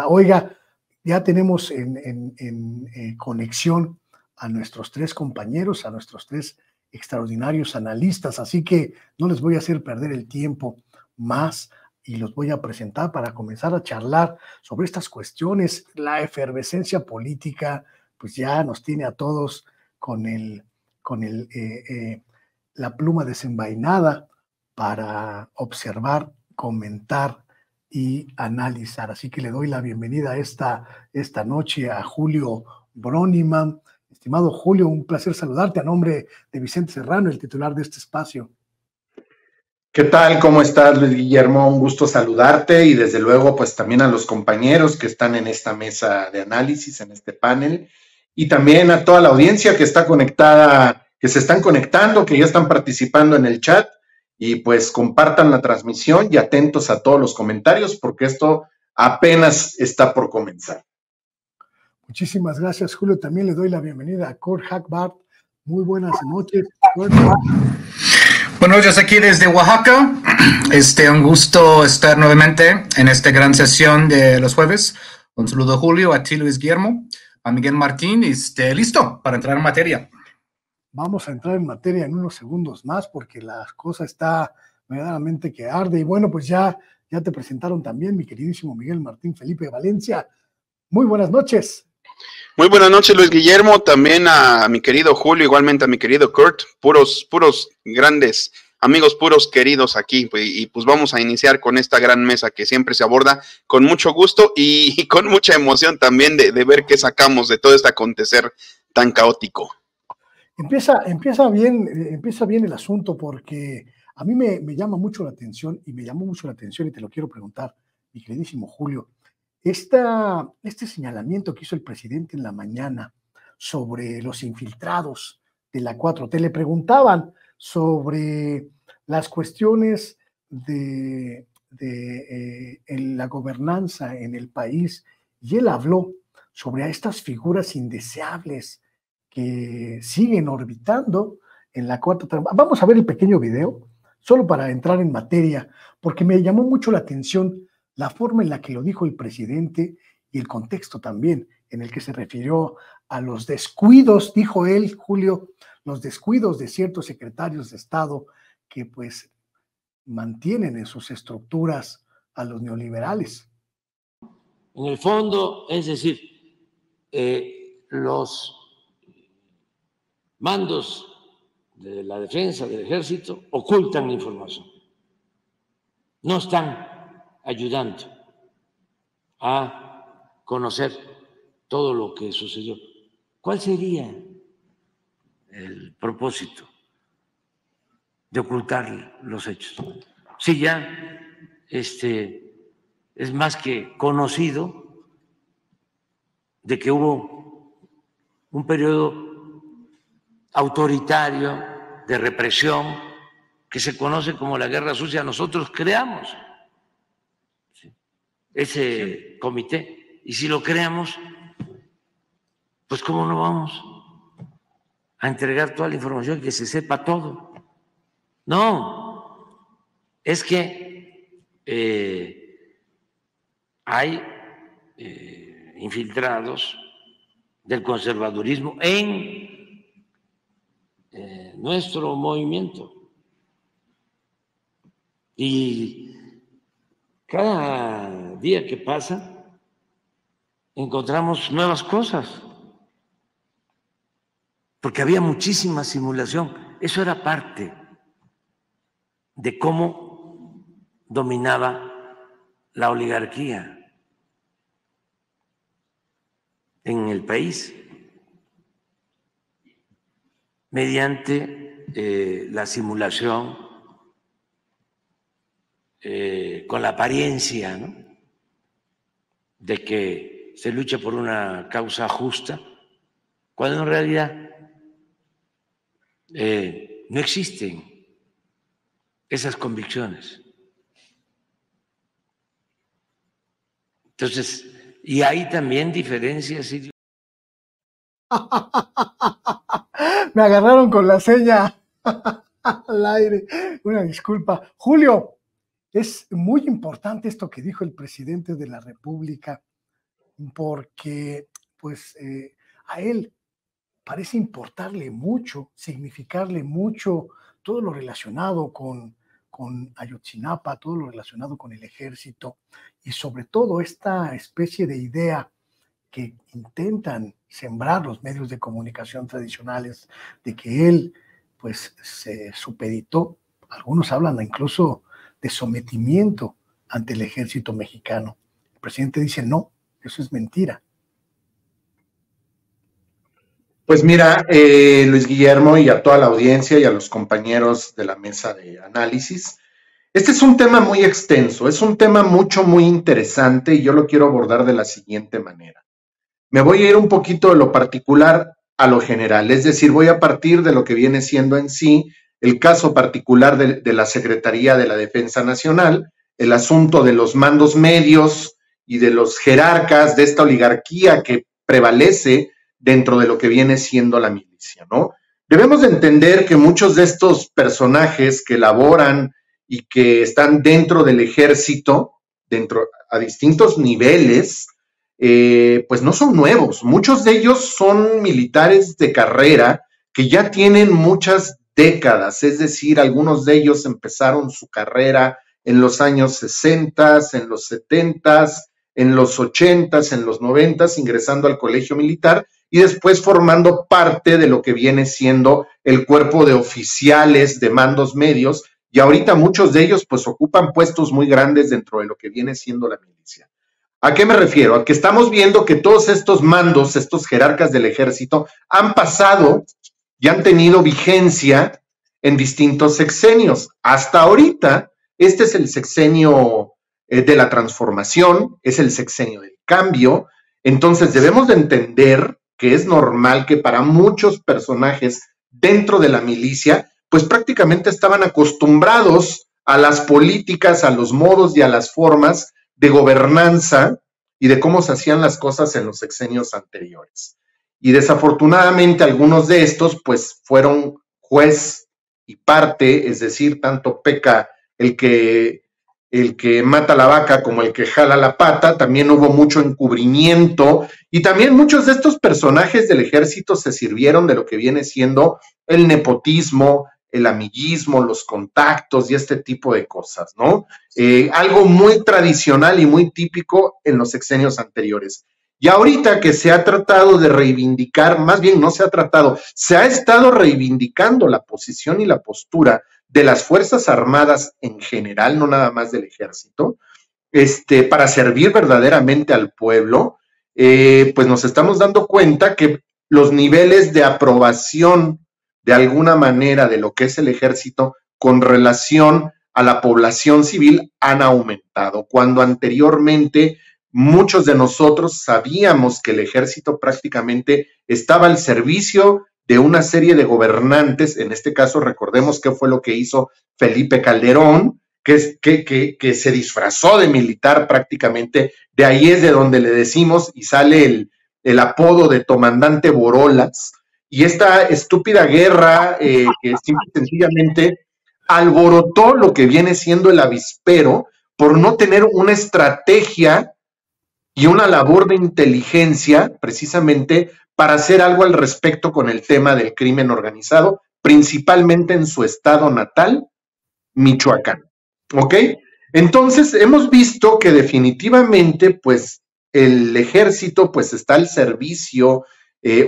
Oiga, ya tenemos conexión a nuestros tres compañeros, a nuestros tres extraordinarios analistas, así que no les voy a hacer perder el tiempo más y los voy a presentar para comenzar a charlar sobre estas cuestiones. La efervescencia política, pues ya nos tiene a todos con la pluma desenvainada para observar, comentar y analizar. Así que le doy la bienvenida esta noche a Julio Broniman. Estimado Julio, un placer saludarte a nombre de Vicente Serrano, el titular de este espacio. ¿Qué tal? ¿Cómo estás, Luis Guillermo? Un gusto saludarte y desde luego pues también a los compañeros que están en esta mesa de análisis, en este panel, y también a toda la audiencia que está conectada, que se están conectando, que ya están participando en el chat, y pues compartan la transmisión y atentos a todos los comentarios porque esto apenas está por comenzar. Muchísimas gracias, Julio. También le doy la bienvenida a Kurt Hagbart. Muy buenas noches, Kurt. Buenas noches aquí desde Oaxaca. Un gusto estar nuevamente en esta gran sesión de los jueves. Un saludo a Julio, a ti, Luis Guillermo, a Miguel Martín. Listo para entrar en materia. Vamos a entrar en materia en unos segundos más porque la cosa está verdaderamente que arde. Y bueno, pues ya te presentaron también mi queridísimo Miguel Martín Felipe Valencia. Muy buenas noches. Muy buenas noches, Luis Guillermo, también a mi querido Julio, igualmente a mi querido Kurt, puros grandes amigos, puros queridos aquí, y pues vamos a iniciar con esta gran mesa que siempre se aborda con mucho gusto y con mucha emoción también de ver qué sacamos de todo este acontecer tan caótico. Empieza bien el asunto porque a mí me llama mucho la atención y me llamó mucho la atención y te lo quiero preguntar, mi queridísimo Julio. Este señalamiento que hizo el presidente en la mañana sobre los infiltrados de la 4T, le preguntaban sobre las cuestiones de la gobernanza en el país y él habló sobre estas figuras indeseables que siguen orbitando en la 4T. Vamos a ver el pequeño video, solo para entrar en materia, porque me llamó mucho la atención la forma en la que lo dijo el presidente y el contexto también en el que se refirió a los descuidos, dijo él, Julio, los descuidos de ciertos secretarios de Estado que pues mantienen en sus estructuras a los neoliberales. En el fondo, es decir, los mandos de la defensa del ejército ocultan información, no están ayudando a conocer todo lo que sucedió. ¿Cuál sería el propósito de ocultar los hechos? Si ya es más que conocido de que hubo un periodo autoritario de represión que se conoce como la Guerra Sucia. Nosotros creamos ese comité, y si lo creamos, pues cómo no vamos a entregar toda la información, que se sepa todo. No, es que hay infiltrados del conservadurismo en nuestro movimiento, y cada día que pasa encontramos nuevas cosas, porque había muchísima simulación. Eso era parte de cómo dominaba la oligarquía en el país, mediante la simulación, con la apariencia, ¿no?, de que se lucha por una causa justa, cuando en realidad no existen esas convicciones. Entonces, y hay también diferencias. Me agarraron con la seña al aire. Una disculpa. Julio, Es muy importante esto que dijo el presidente de la República, porque pues a él parece importarle mucho, significarle mucho todo lo relacionado con Ayotzinapa, todo lo relacionado con el ejército y sobre todo esta especie de idea que intentan sembrar los medios de comunicación tradicionales de que él pues se supeditó, algunos hablan incluso de sometimiento ante el ejército mexicano. El presidente dice no, eso es mentira. Pues mira, Luis Guillermo, y a toda la audiencia y a los compañeros de la mesa de análisis, este es un tema muy extenso, es un tema muy interesante y yo lo quiero abordar de la siguiente manera. Me voy a ir un poquito de lo particular a lo general, es decir, voy a partir de lo que viene siendo en sí el caso particular de la Secretaría de la Defensa Nacional, el asunto de los mandos medios y de los jerarcas de esta oligarquía que prevalece dentro de lo que viene siendo la milicia, ¿no? Debemos de entender que muchos de estos personajes que laboran y que están dentro del ejército, dentro a distintos niveles, pues no son nuevos. Muchos de ellos son militares de carrera que ya tienen muchas décadas, es decir, algunos de ellos empezaron su carrera en los años 60, en los 70, en los 80, en los 90, ingresando al colegio militar y después formando parte de lo que viene siendo el cuerpo de oficiales de mandos medios, y ahorita muchos de ellos pues ocupan puestos muy grandes dentro de lo que viene siendo la milicia. ¿A qué me refiero? A que estamos viendo que todos estos mandos, estos jerarcas del ejército, han pasado y han tenido vigencia en distintos sexenios. Hasta ahorita, este es el sexenio de la transformación, es el sexenio del cambio. Entonces debemos de entender que es normal que para muchos personajes dentro de la milicia, pues prácticamente estaban acostumbrados a las políticas, a los modos y a las formas de gobernanza y de cómo se hacían las cosas en los sexenios anteriores. Y desafortunadamente algunos de estos pues fueron juez y parte, es decir, tanto peca el que mata la vaca como el que jala la pata. También hubo mucho encubrimiento y también muchos de estos personajes del ejército se sirvieron de lo que viene siendo el nepotismo, el amiguismo, los contactos y este tipo de cosas, ¿no? Algo muy tradicional y muy típico en los sexenios anteriores. Y ahorita que se ha tratado de reivindicar, más bien no se ha tratado, se ha estado reivindicando la posición y la postura de las Fuerzas Armadas en general, no nada más del ejército, para servir verdaderamente al pueblo, pues nos estamos dando cuenta que los niveles de aprobación de alguna manera de lo que es el ejército con relación a la población civil han aumentado, cuando anteriormente muchos de nosotros sabíamos que el ejército prácticamente estaba al servicio de una serie de gobernantes. En este caso recordemos qué fue lo que hizo Felipe Calderón, que se disfrazó de militar prácticamente. De ahí es de donde le decimos y sale el apodo de Comandante Borolas, y esta estúpida guerra que simple y sencillamente alborotó lo que viene siendo el avispero por no tener una estrategia y una labor de inteligencia precisamente para hacer algo al respecto con el tema del crimen organizado, principalmente en su estado natal, Michoacán. ¿Ok? Entonces, hemos visto que definitivamente, pues, el ejército, pues, está al servicio,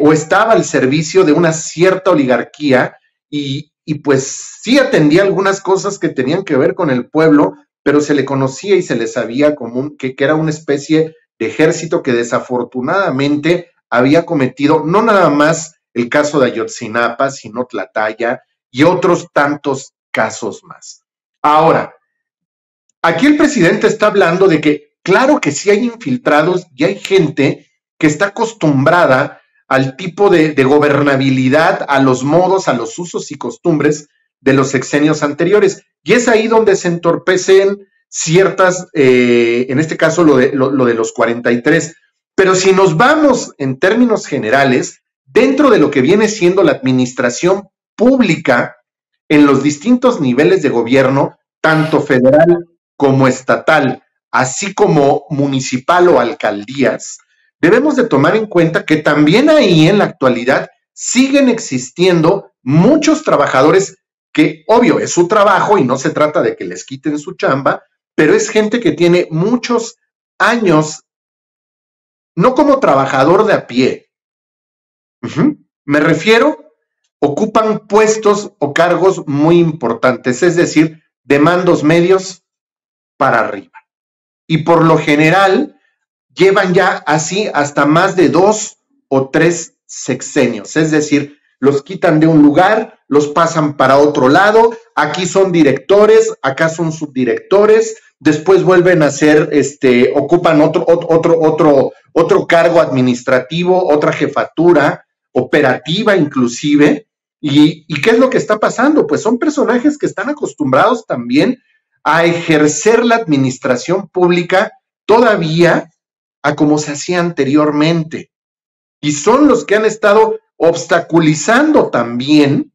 o estaba al servicio de una cierta oligarquía, y pues, sí atendía algunas cosas que tenían que ver con el pueblo, pero se le conocía y se le sabía como que era una especie de ejército que desafortunadamente había cometido no nada más el caso de Ayotzinapa, sino Tlatlaya y otros tantos casos más. Ahora, aquí el presidente está hablando de que claro que sí hay infiltrados y hay gente que está acostumbrada al tipo de gobernabilidad, a los modos, a los usos y costumbres de los sexenios anteriores. Y es ahí donde se entorpecen ciertas, en este caso lo de los 43. Pero si nos vamos en términos generales, dentro de lo que viene siendo la administración pública en los distintos niveles de gobierno, tanto federal como estatal, así como municipal o alcaldías, debemos de tomar en cuenta que también ahí en la actualidad siguen existiendo muchos trabajadores que, obvio, es su trabajo y no se trata de que les quiten su chamba, pero es gente que tiene muchos años, no como trabajador de a pie. Me refiero, ocupan puestos o cargos muy importantes, es decir, de mandos medios para arriba. Y por lo general llevan ya así hasta más de 2 o 3 sexenios, es decir, los quitan de un lugar, los pasan para otro lado, aquí son directores, acá son subdirectores, después vuelven a ser, ocupan otro cargo administrativo, otra jefatura operativa inclusive. ¿Y qué es lo que está pasando? Pues son personajes que están acostumbrados también a ejercer la administración pública todavía a como se hacía anteriormente. Y son los que han estado obstaculizando también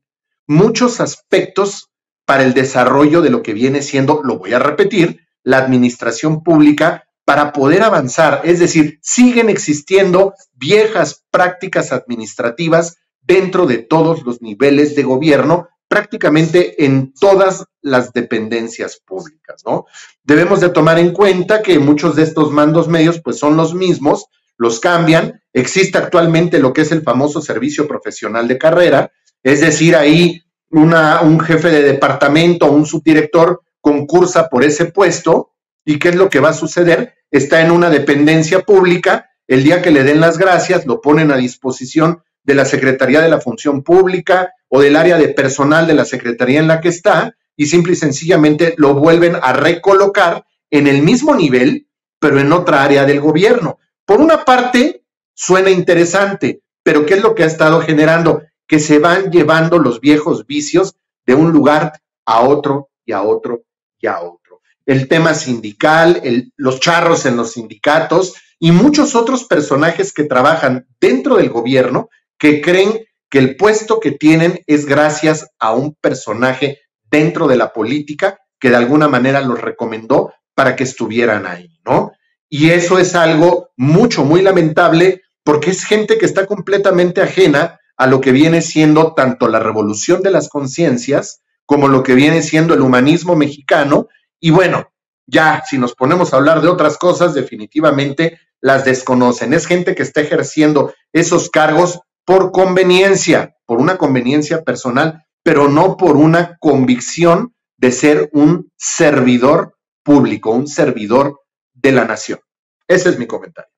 muchos aspectos para el desarrollo de lo que viene siendo, lo voy a repetir, la administración pública para poder avanzar. Es decir, siguen existiendo viejas prácticas administrativas dentro de todos los niveles de gobierno, prácticamente en todas las dependencias públicas, ¿no? Debemos de tomar en cuenta que muchos de estos mandos medios pues son los mismos, los cambian. Existe actualmente lo que es el famoso servicio profesional de carrera, es decir, ahí un jefe de departamento o un subdirector concursa por ese puesto. ¿Y qué es lo que va a suceder? Está en una dependencia pública, el día que le den las gracias, lo ponen a disposición de la Secretaría de la Función Pública o del área de personal de la Secretaría en la que está, y simple y sencillamente lo vuelven a recolocar en el mismo nivel, pero en otra área del gobierno. Por una parte, suena interesante, pero ¿qué es lo que ha estado generando? Que se van llevando los viejos vicios de un lugar a otro y a otro y a otro. El tema sindical, los charros en los sindicatos y muchos otros personajes que trabajan dentro del gobierno que creen que el puesto que tienen es gracias a un personaje dentro de la política que de alguna manera los recomendó para que estuvieran ahí, ¿no? Y eso es algo muy lamentable porque es gente que está completamente ajena a lo que viene siendo tanto la revolución de las conciencias como lo que viene siendo el humanismo mexicano. Y bueno, ya si nos ponemos a hablar de otras cosas, definitivamente las desconocen. Es gente que está ejerciendo esos cargos por conveniencia, por una conveniencia personal, pero no por una convicción de ser un servidor público, un servidor de la nación. Ese es mi comentario.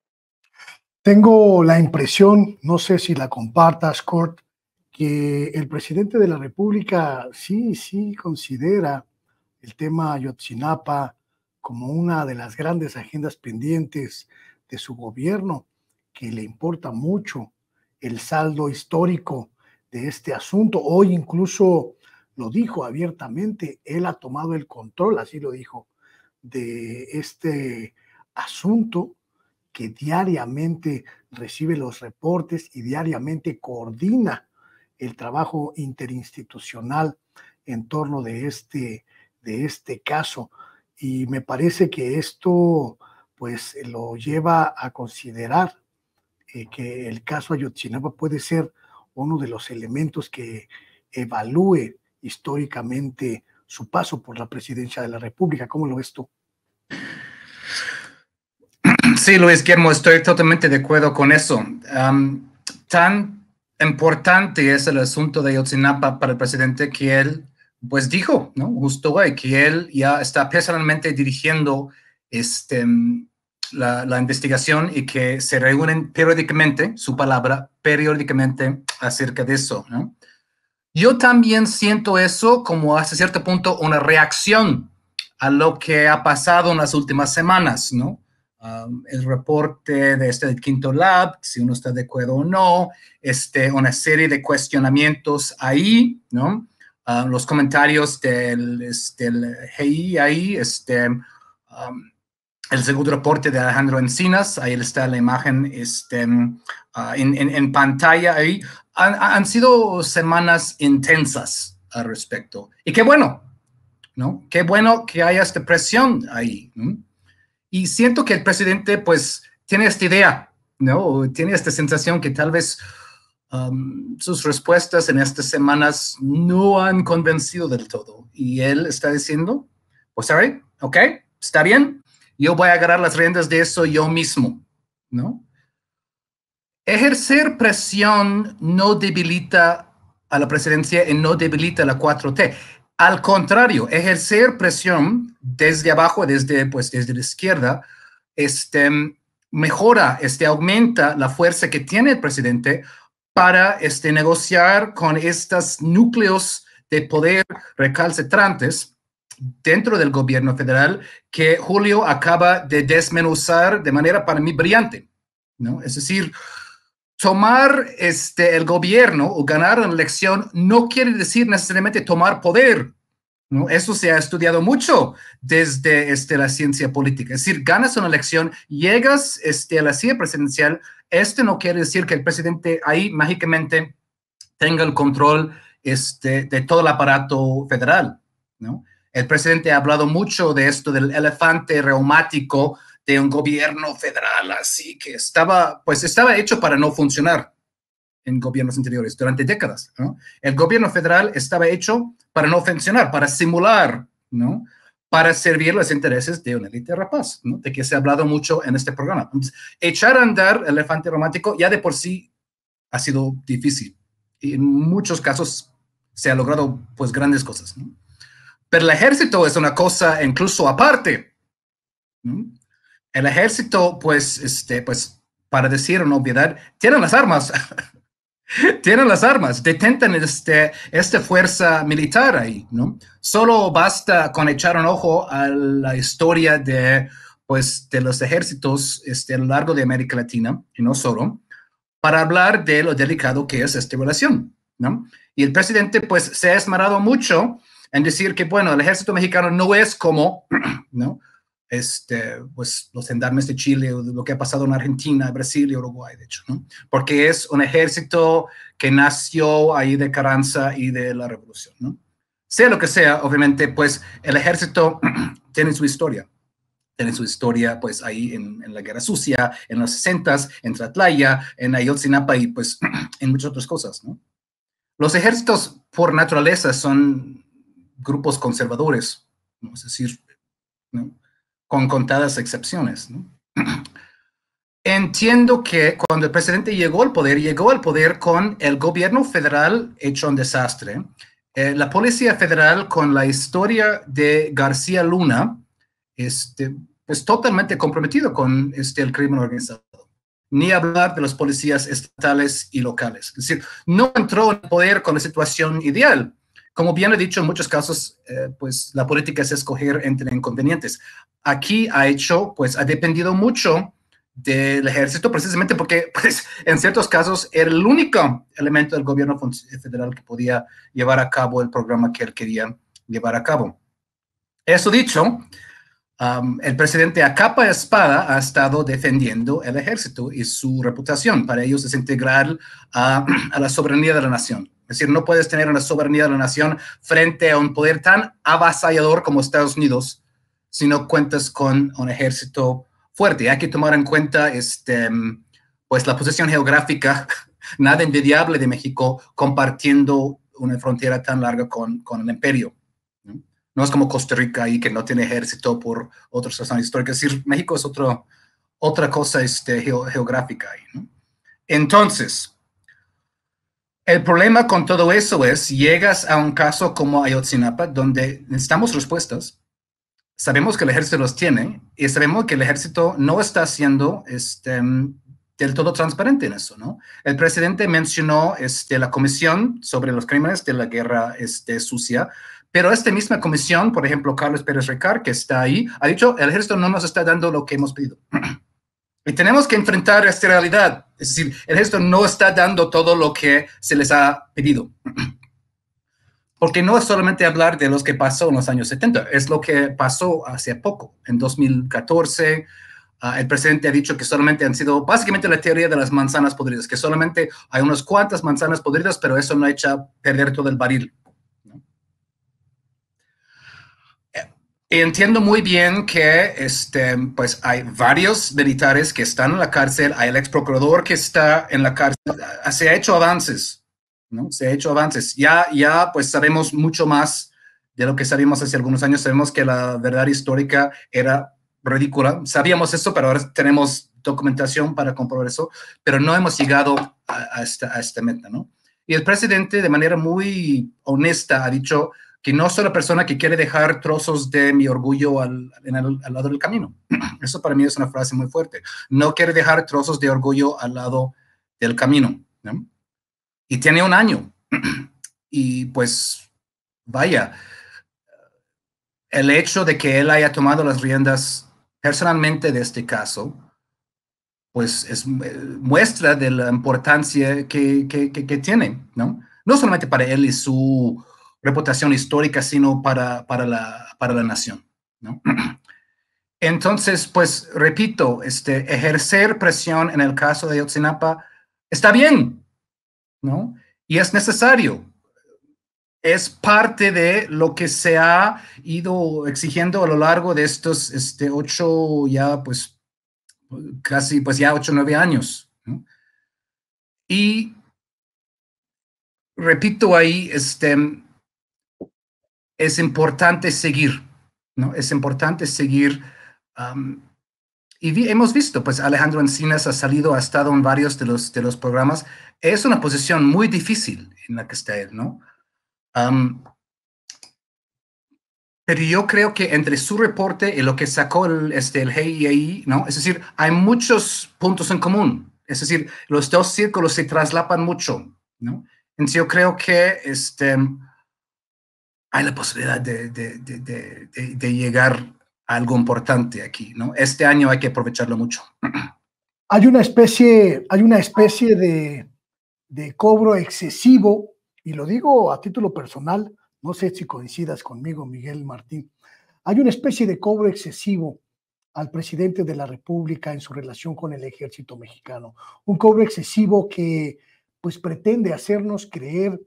Tengo la impresión, no sé si la compartas, Kurt, que el presidente de la República sí considera el tema Ayotzinapa como una de las grandes agendas pendientes de su gobierno, que le importa mucho el saldo histórico de este asunto. Hoy incluso lo dijo abiertamente, él ha tomado el control, así lo dijo, de este asunto, que diariamente recibe los reportes y diariamente coordina el trabajo interinstitucional en torno de este caso. Y me parece que esto pues lo lleva a considerar que el caso Ayotzinapa puede ser uno de los elementos que evalúe históricamente su paso por la presidencia de la República. ¿Cómo lo ves tú? Sí, Luis Guillermo, estoy totalmente de acuerdo con eso. Tan importante es el asunto de Ayotzinapa para el presidente que él pues dijo, ¿no? Justo hoy, que él ya está personalmente dirigiendo la investigación y que se reúnen periódicamente, su palabra, periódicamente acerca de eso, ¿no? Yo también siento eso como hasta cierto punto una reacción a lo que ha pasado en las últimas semanas, ¿no? El reporte de del Quinto Lab, si uno está de acuerdo o no, una serie de cuestionamientos ahí, ¿no? Los comentarios del GI ahí, el segundo reporte de Alejandro Encinas, ahí está la imagen en pantalla ahí. Han sido semanas intensas al respecto. Y qué bueno, ¿no? Qué bueno que haya esta presión ahí, ¿no? Y siento que el presidente, pues, tiene esta idea, ¿no? Tiene esta sensación que tal vez sus respuestas en estas semanas no han convencido del todo. Y él está diciendo, pues, all right, ok, está bien, yo voy a agarrar las riendas de eso yo mismo, ¿no? Ejercer presión no debilita a la presidencia y no debilita a la 4T. Al contrario, ejercer presión desde abajo, desde la izquierda, mejora, aumenta la fuerza que tiene el presidente para negociar con estos núcleos de poder recalcitrantes dentro del gobierno federal que Julio acaba de desmenuzar de manera para mí brillante, ¿no? Es decir, tomar el gobierno o ganar una elección no quiere decir necesariamente tomar poder, ¿no? Eso se ha estudiado mucho desde la ciencia política. Es decir, ganas una elección, llegas a la silla presidencial, no quiere decir que el presidente ahí mágicamente tenga el control de todo el aparato federal, ¿no? El presidente ha hablado mucho de esto, del elefante reumático de un gobierno federal, así que estaba hecho para no funcionar en gobiernos anteriores durante décadas, ¿no? El gobierno federal estaba hecho para no funcionar, para simular, ¿no? Para servir los intereses de una élite rapaz, ¿no? De que se ha hablado mucho en este programa. Entonces, echar a andar el elefante romántico ya de por sí ha sido difícil. Y en muchos casos se ha logrado, pues, grandes cosas, ¿no? Pero el ejército es una cosa incluso aparte, ¿no? El ejército, pues, para decir una obviedad, tienen las armas. Tienen las armas, detentan esta fuerza militar ahí, ¿no? Solo basta con echar un ojo a la historia de los ejércitos a lo largo de América Latina, y no solo, para hablar de lo delicado que es esta relación, ¿no? Y el presidente, pues, se ha esmerado mucho en decir que, bueno, el ejército mexicano no es como, ¿no? Pues los gendarmes de Chile o de lo que ha pasado en Argentina, Brasil y Uruguay, de hecho, ¿no? Porque es un ejército que nació ahí de Carranza y de la revolución, ¿no? Sea lo que sea, obviamente, pues el ejército tiene su historia. Tiene su historia, pues, ahí en la Guerra Sucia, en los 60s, en Tlatlaya, en Ayotzinapa y, pues, en muchas otras cosas, ¿no? Los ejércitos, por naturaleza, son grupos conservadores, ¿no? Es decir, ¿no? Con contadas excepciones, ¿no? Entiendo que cuando el presidente llegó al poder con el gobierno federal hecho un desastre, la Policía Federal con la historia de García Luna, pues totalmente comprometido con el crimen organizado. Ni hablar de los policías estatales y locales. Es decir, no entró en el poder con la situación ideal. Como bien he dicho, en muchos casos, pues la política es escoger entre inconvenientes. Aquí ha dependido mucho del ejército, precisamente porque, pues, en ciertos casos era el único elemento del gobierno federal que podía llevar a cabo el programa que él quería llevar a cabo. Eso dicho, el presidente a capa y espada ha estado defendiendo el ejército y su reputación. Para ellos es integral a la soberanía de la nación. Es decir, no puedes tener una soberanía de la nación frente a un poder tan avasallador como Estados Unidos si no cuentas con un ejército fuerte. Hay que tomar en cuenta pues la posición geográfica nada envidiable de México compartiendo una frontera tan larga con el imperio, ¿no? No es como Costa Rica ahí que no tiene ejército por otras razones históricas. Es decir, México es otra cosa geográfica ahí, ¿no? Entonces, el problema con todo eso es, llegas a un caso como Ayotzinapa, donde necesitamos respuestas. Sabemos que el ejército los tiene y sabemos que el ejército no está siendo del todo transparente en eso, ¿no? El presidente mencionó la comisión sobre los crímenes de la guerra sucia, pero esta misma comisión, por ejemplo, Carlos Pérez Ricard, que está ahí, ha dicho, el ejército no nos está dando lo que hemos pedido. Y tenemos que enfrentar esta realidad. Es decir, el ejército no está dando todo lo que se les ha pedido. Porque no es solamente hablar de lo que pasó en los años 70, es lo que pasó hace poco. En 2014, el presidente ha dicho que solamente han sido, básicamente la teoría de las manzanas podridas, que solamente hay unas cuantas manzanas podridas, pero eso no echa a perder todo el barril, ¿no? Entiendo muy bien que pues hay varios militares que están en la cárcel, hay el ex procurador que está en la cárcel, se ha hecho avances, ¿no? Se ha hecho avances. Ya pues sabemos mucho más de lo que sabíamos hace algunos años. Sabemos que la verdad histórica era ridícula. Sabíamos eso, pero ahora tenemos documentación para comprobar eso, pero no hemos llegado a esta meta, ¿no? Y el presidente, de manera muy honesta, ha dicho que no soy la persona que quiere dejar trozos de mi orgullo al lado del camino. Eso para mí es una frase muy fuerte. No quiere dejar trozos de orgullo al lado del camino, ¿no? Y tiene un año. Y pues, vaya, el hecho de que él haya tomado las riendas personalmente de este caso, pues es muestra de la importancia que tiene, ¿no? No solamente para él y su reputación histórica, sino para la nación, ¿no? Entonces, pues, repito, ejercer presión en el caso de Ayotzinapa está bien, ¿no? Y es necesario. Es parte de lo que se ha ido exigiendo a lo largo de estos 8, ya pues, casi, pues ya 8 o 9 años, ¿no? Y repito ahí, es importante seguir, ¿no? Es importante seguir. Y hemos visto, pues Alejandro Encinas ha salido, ha estado en varios de los programas. Es una posición muy difícil en la que está él, ¿no? Pero yo creo que entre su reporte y lo que sacó el GIEI, ¿no? Es decir, hay muchos puntos en común. Es decir, los dos círculos se traslapan mucho, ¿no? Entonces yo creo que hay la posibilidad de llegar a algo importante aquí, ¿no? Este año hay que aprovecharlo mucho. Hay una especie de cobro excesivo, y lo digo a título personal, no sé si coincidas conmigo, Miguel Martín. Hay una especie de cobro excesivo al presidente de la República en su relación con el ejército mexicano. Un cobro excesivo que pues pretende hacernos creer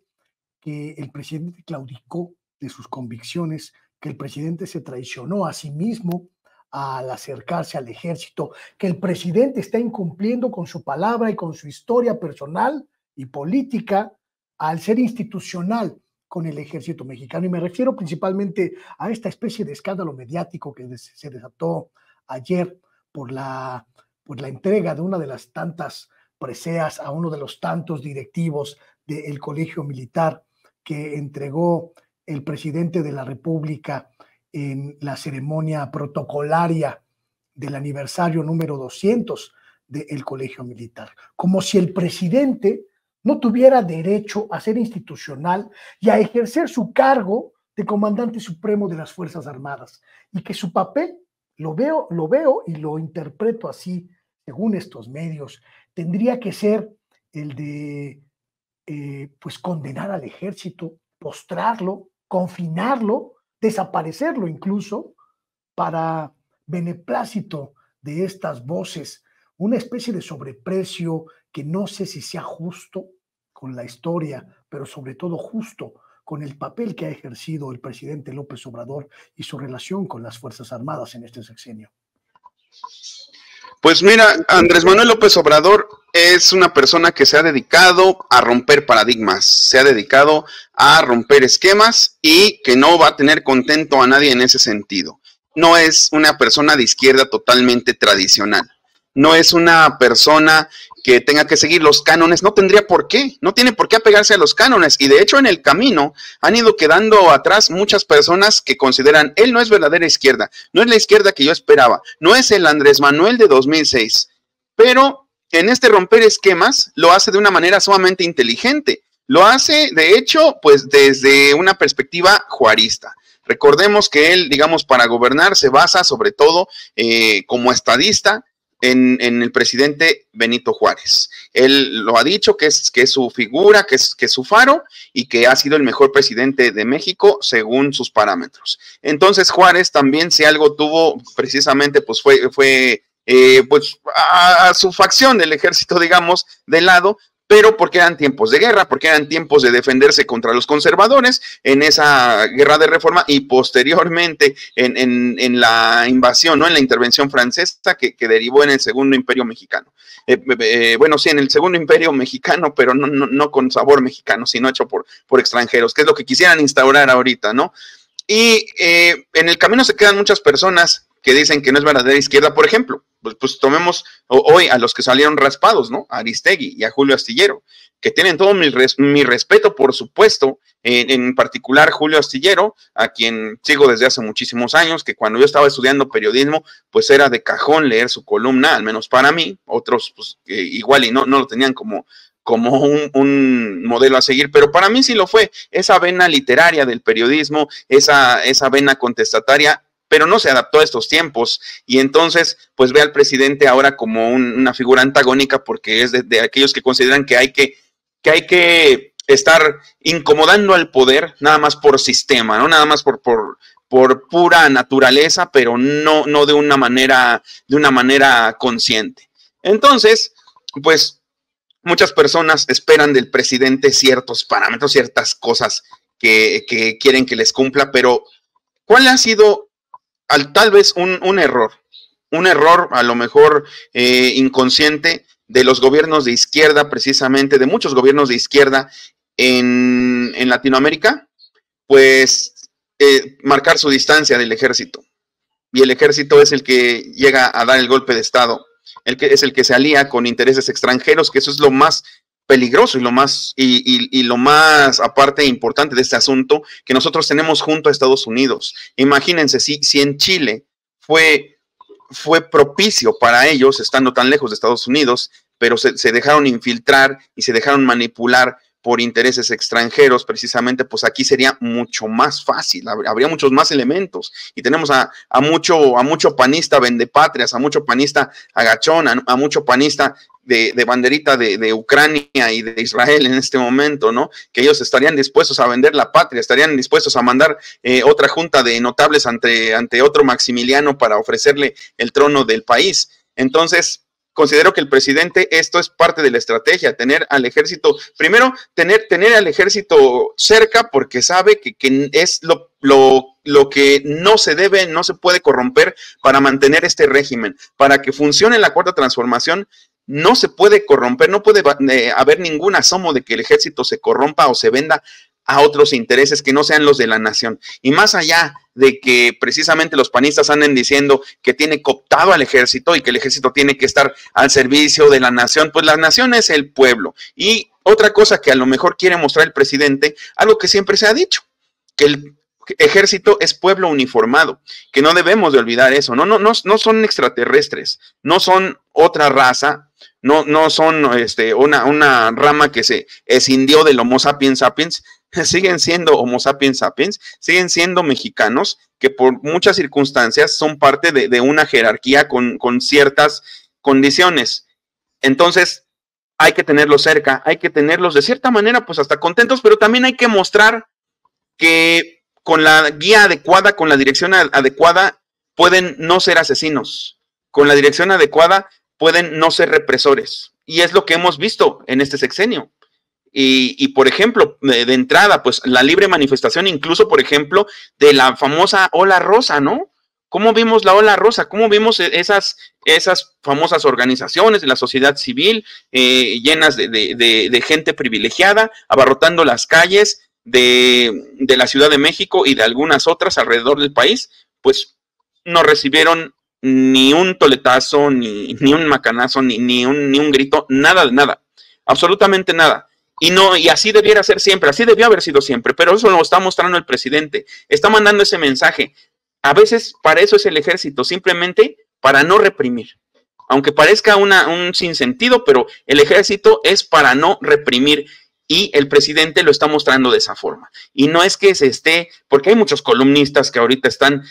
que el presidente claudicó de sus convicciones, que el presidente se traicionó a sí mismo al acercarse al ejército, que el presidente está incumpliendo con su palabra y con su historia personal y política al ser institucional con el ejército mexicano. Y me refiero principalmente a esta especie de escándalo mediático que se desató ayer por la entrega de una de las tantas preseas a uno de los tantos directivos del Colegio Militar que entregó el presidente de la República en la ceremonia protocolaria del aniversario número 200 del Colegio Militar. Como si el presidente no tuviera derecho a ser institucional y a ejercer su cargo de comandante supremo de las Fuerzas Armadas, y que su papel, lo veo y lo interpreto así, según estos medios, tendría que ser el de pues condenar al ejército, postrarlo, confinarlo, desaparecerlo incluso, para beneplácito de estas voces, una especie de sobreprecio que no sé si sea justo con la historia, pero sobre todo justo con el papel que ha ejercido el presidente López Obrador y su relación con las Fuerzas Armadas en este sexenio. Pues mira, Andrés Manuel López Obrador es una persona que se ha dedicado a romper paradigmas, se ha dedicado a romper esquemas y que no va a tener contento a nadie en ese sentido. No es una persona de izquierda totalmente tradicional, no es una persona que tenga que seguir los cánones, no tendría por qué, no tiene por qué apegarse a los cánones, y de hecho en el camino han ido quedando atrás muchas personas que consideran, él no es verdadera izquierda, no es la izquierda que yo esperaba, no es el Andrés Manuel de 2006, pero en este romper esquemas lo hace de una manera sumamente inteligente, lo hace de hecho pues desde una perspectiva juarista. Recordemos que él, digamos, para gobernar se basa sobre todo como estadista en el presidente Benito Juárez. Él lo ha dicho que es su figura, que es su faro y que ha sido el mejor presidente de México según sus parámetros. Entonces Juárez también, si algo tuvo precisamente, pues fue pues a su facción del ejército, digamos, de lado, pero porque eran tiempos de guerra, porque eran tiempos de defenderse contra los conservadores en esa guerra de reforma y posteriormente en la invasión, ¿no? En la intervención francesa que derivó en el Segundo Imperio Mexicano. Bueno, sí, en el Segundo Imperio Mexicano, pero no con sabor mexicano, sino hecho por extranjeros, que es lo que quisieran instaurar ahorita, ¿no? Y en el camino se quedan muchas personas que dicen que no es verdadera izquierda, por ejemplo, pues tomemos hoy a los que salieron raspados, ¿no? A Aristegui y a Julio Astillero, que tienen todo mi respeto, por supuesto, en particular Julio Astillero, a quien sigo desde hace muchísimos años, que cuando yo estaba estudiando periodismo, pues era de cajón leer su columna, al menos para mí, otros pues igual y no lo tenían como un modelo a seguir, pero para mí sí lo fue, esa vena literaria del periodismo, esa vena contestataria, pero no se adaptó a estos tiempos, y entonces pues ve al presidente ahora como una figura antagónica, porque es de aquellos que consideran que hay que estar incomodando al poder nada más por sistema, ¿no? Nada más por pura naturaleza, pero no de una manera consciente. Entonces, pues muchas personas esperan del presidente ciertos parámetros, ciertas cosas que quieren que les cumpla, pero ¿cuál ha sido tal vez un error a lo mejor inconsciente de los gobiernos de izquierda, precisamente de muchos gobiernos de izquierda en Latinoamérica? Pues marcar su distancia del ejército, y el ejército es el que llega a dar el golpe de estado, es el que se alía con intereses extranjeros, que eso es lo más peligroso y lo más aparte importante de este asunto, que nosotros tenemos junto a Estados Unidos. Imagínense si en Chile fue propicio para ellos, estando tan lejos de Estados Unidos, pero se dejaron infiltrar y se dejaron manipular por intereses extranjeros, precisamente, pues aquí sería mucho más fácil, habría muchos más elementos, y tenemos a mucho panista vendepatrias, a mucho panista agachón, a mucho panista de banderita de Ucrania y de Israel en este momento, ¿no? Que ellos estarían dispuestos a vender la patria, estarían dispuestos a mandar otra junta de notables ante otro Maximiliano para ofrecerle el trono del país. Entonces, considero que el presidente, esto es parte de la estrategia, tener al ejército, primero, tener al ejército cerca, porque sabe que es lo que no se puede corromper para mantener este régimen. Para que funcione la Cuarta Transformación, no se puede corromper, no puede haber ningún asomo de que el ejército se corrompa o se venda a otros intereses que no sean los de la nación. Y más allá de que precisamente los panistas anden diciendo que tiene cooptado al ejército y que el ejército tiene que estar al servicio de la nación, pues la nación es el pueblo. Y otra cosa que a lo mejor quiere mostrar el presidente, algo que siempre se ha dicho, que el ejército es pueblo uniformado, que no debemos de olvidar eso. No son extraterrestres, no son otra raza, no son una rama que se escindió del Homo sapiens sapiens. Siguen siendo Homo sapiens sapiens, siguen siendo mexicanos, que por muchas circunstancias son parte de una jerarquía con ciertas condiciones. Entonces, hay que tenerlos cerca, hay que tenerlos de cierta manera, pues hasta contentos, pero también hay que mostrar que con la guía adecuada, con la dirección adecuada, pueden no ser asesinos, con la dirección adecuada pueden no ser represores, y es lo que hemos visto en este sexenio. Y por ejemplo, de entrada, pues la libre manifestación, incluso, por ejemplo, de la famosa Ola Rosa, ¿no? ¿Cómo vimos la Ola Rosa? ¿Cómo vimos esas famosas organizaciones de la sociedad civil llenas de gente privilegiada, abarrotando las calles de la Ciudad de México y de algunas otras alrededor del país? Pues no recibieron ni un toletazo, ni un macanazo, ni un grito, nada de nada, absolutamente nada. Y así debiera ser siempre, así debió haber sido siempre, pero eso lo está mostrando el presidente, está mandando ese mensaje. A veces para eso es el ejército, simplemente para no reprimir. Aunque parezca un sinsentido, pero el ejército es para no reprimir, y el presidente lo está mostrando de esa forma. Y no es que se esté, porque hay muchos columnistas que ahorita están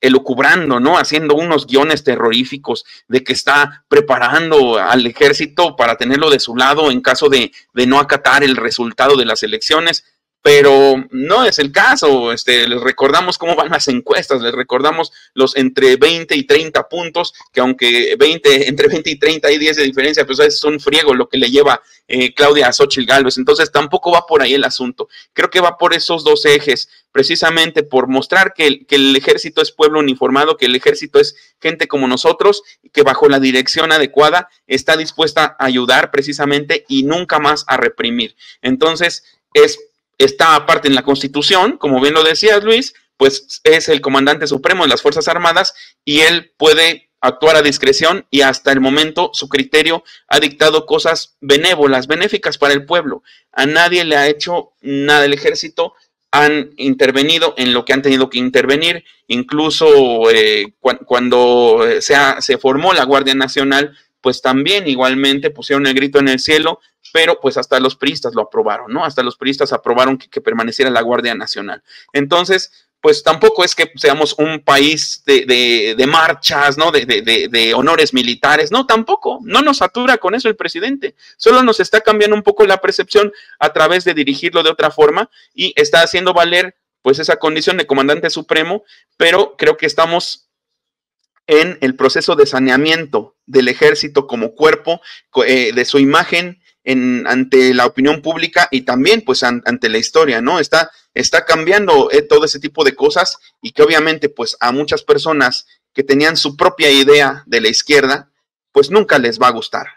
elucubrando, ¿no? Haciendo unos guiones terroríficos de que está preparando al ejército para tenerlo de su lado en caso de no acatar el resultado de las elecciones. pero no es el caso. Les recordamos cómo van las encuestas, les recordamos los entre 20 y 30 puntos, que aunque entre 20 y 30 hay 10 de diferencia, pues es un friego lo que le lleva Claudia a Xóchitl Gálvez. Entonces tampoco va por ahí el asunto. Creo que va por esos dos ejes, precisamente por mostrar que el ejército es pueblo uniformado, que el ejército es gente como nosotros, que bajo la dirección adecuada está dispuesta a ayudar precisamente y nunca más a reprimir. Entonces, está aparte en la Constitución, como bien lo decías, Luis, pues es el comandante supremo de las Fuerzas Armadas y él puede actuar a discreción y hasta el momento su criterio ha dictado cosas benévolas, benéficas para el pueblo. A nadie le ha hecho nada el ejército, han intervenido en lo que han tenido que intervenir, incluso cuando se formó la Guardia Nacional, pues también igualmente pusieron el grito en el cielo, pero pues hasta los priistas lo aprobaron, ¿no? Hasta los priistas aprobaron que permaneciera la Guardia Nacional. Entonces, pues tampoco es que seamos un país de marchas, ¿no? De honores militares, no, tampoco, no nos satura con eso el presidente, solo nos está cambiando un poco la percepción a través de dirigirlo de otra forma y está haciendo valer pues esa condición de comandante supremo, pero creo que estamos en el proceso de saneamiento del ejército como cuerpo, de su imagen ante la opinión pública y también pues ante la historia, ¿no? Está cambiando todo ese tipo de cosas y que obviamente pues a muchas personas que tenían su propia idea de la izquierda, pues nunca les va a gustar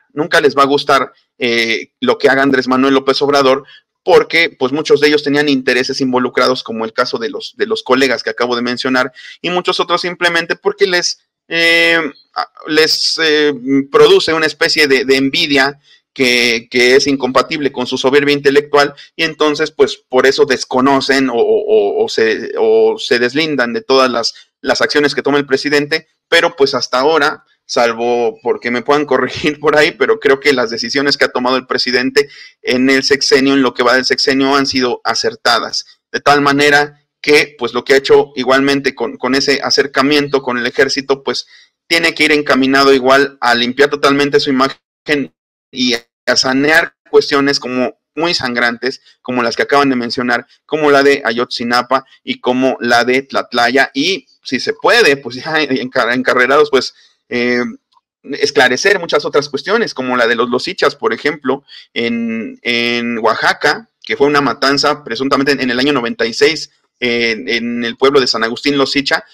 lo que haga Andrés Manuel López Obrador, porque pues muchos de ellos tenían intereses involucrados, como el caso de los colegas que acabo de mencionar, y muchos otros simplemente porque les produce una especie de envidia que es incompatible con su soberbia intelectual, y entonces pues por eso desconocen o se deslindan de todas las acciones que toma el presidente, pero pues hasta ahora, salvo porque me puedan corregir por ahí, pero creo que las decisiones que ha tomado el presidente en el sexenio, en lo que va del sexenio, han sido acertadas, de tal manera que pues lo que ha hecho igualmente con ese acercamiento con el ejército, pues tiene que ir encaminado igual a limpiar totalmente su imagen y a sanear cuestiones como muy sangrantes, como las que acaban de mencionar, como la de Ayotzinapa y como la de Tlatlaya, y si se puede, pues ya encarrerados, pues esclarecer muchas otras cuestiones, como la de los Losichas, por ejemplo, en Oaxaca, que fue una matanza presuntamente en el año 96, en el pueblo de San Agustín Losicha,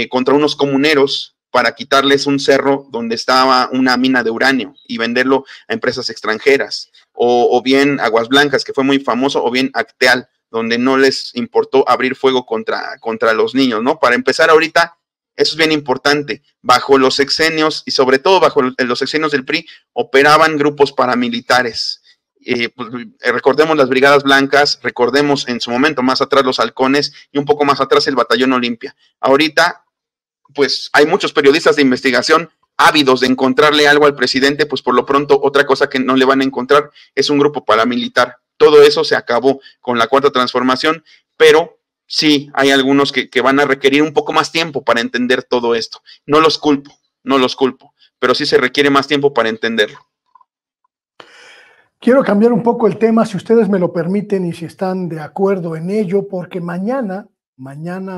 contra unos comuneros para quitarles un cerro donde estaba una mina de uranio y venderlo a empresas extranjeras, o bien Aguas Blancas, que fue muy famoso, o bien Acteal, donde no les importó abrir fuego contra los niños, ¿no? Para empezar ahorita, eso es bien importante, bajo los sexenios y sobre todo bajo los sexenios del PRI, operaban grupos paramilitares. Pues, recordemos las Brigadas Blancas, recordemos en su momento más atrás los Halcones y un poco más atrás el Batallón Olimpia. Ahorita, pues hay muchos periodistas de investigación ávidos de encontrarle algo al presidente, pues por lo pronto otra cosa que no le van a encontrar es un grupo paramilitar. Todo eso se acabó con la Cuarta Transformación, pero sí hay algunos que van a requerir un poco más tiempo para entender todo esto. No los culpo, pero sí se requiere más tiempo para entenderlo. Quiero cambiar un poco el tema, si ustedes me lo permiten y si están de acuerdo en ello, porque mañana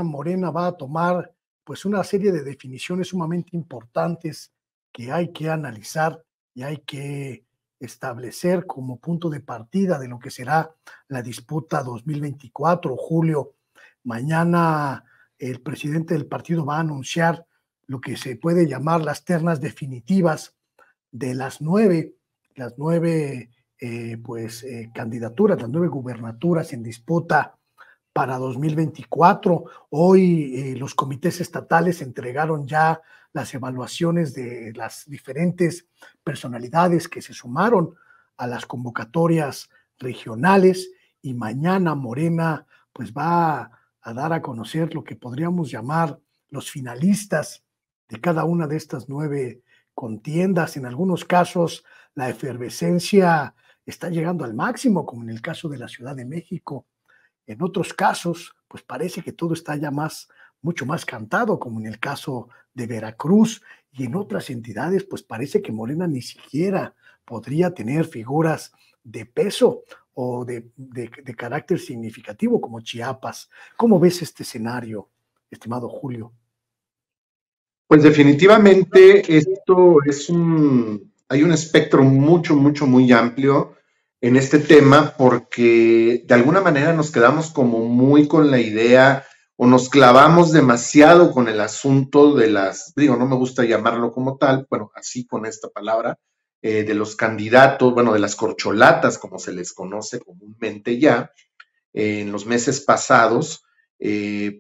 Morena va a tomar pues una serie de definiciones sumamente importantes que hay que analizar y hay que establecer como punto de partida de lo que será la disputa 2024, Julio. Mañana el presidente del partido va a anunciar lo que se puede llamar las ternas definitivas de las nueve candidaturas, las 9 gubernaturas en disputa para 2024. Hoy los comités estatales entregaron ya las evaluaciones de las diferentes personalidades que se sumaron a las convocatorias regionales, y mañana Morena pues va a dar a conocer lo que podríamos llamar los finalistas de cada una de estas 9 contiendas. En algunos casos la efervescencia está llegando al máximo, como en el caso de la Ciudad de México. En otros casos, pues parece que todo está ya mucho más cantado, como en el caso de Veracruz, y en otras entidades, pues parece que Morena ni siquiera podría tener figuras de peso. o de carácter significativo como Chiapas. ¿Cómo ves este escenario, estimado Julio? Pues definitivamente esto hay un espectro muy amplio en este tema, porque de alguna manera nos quedamos como muy con la idea o nos clavamos demasiado con el asunto de no me gusta llamarlo como tal, bueno, así con esta palabra, de los candidatos, bueno, de las corcholatas, como se les conoce comúnmente ya, en los meses pasados,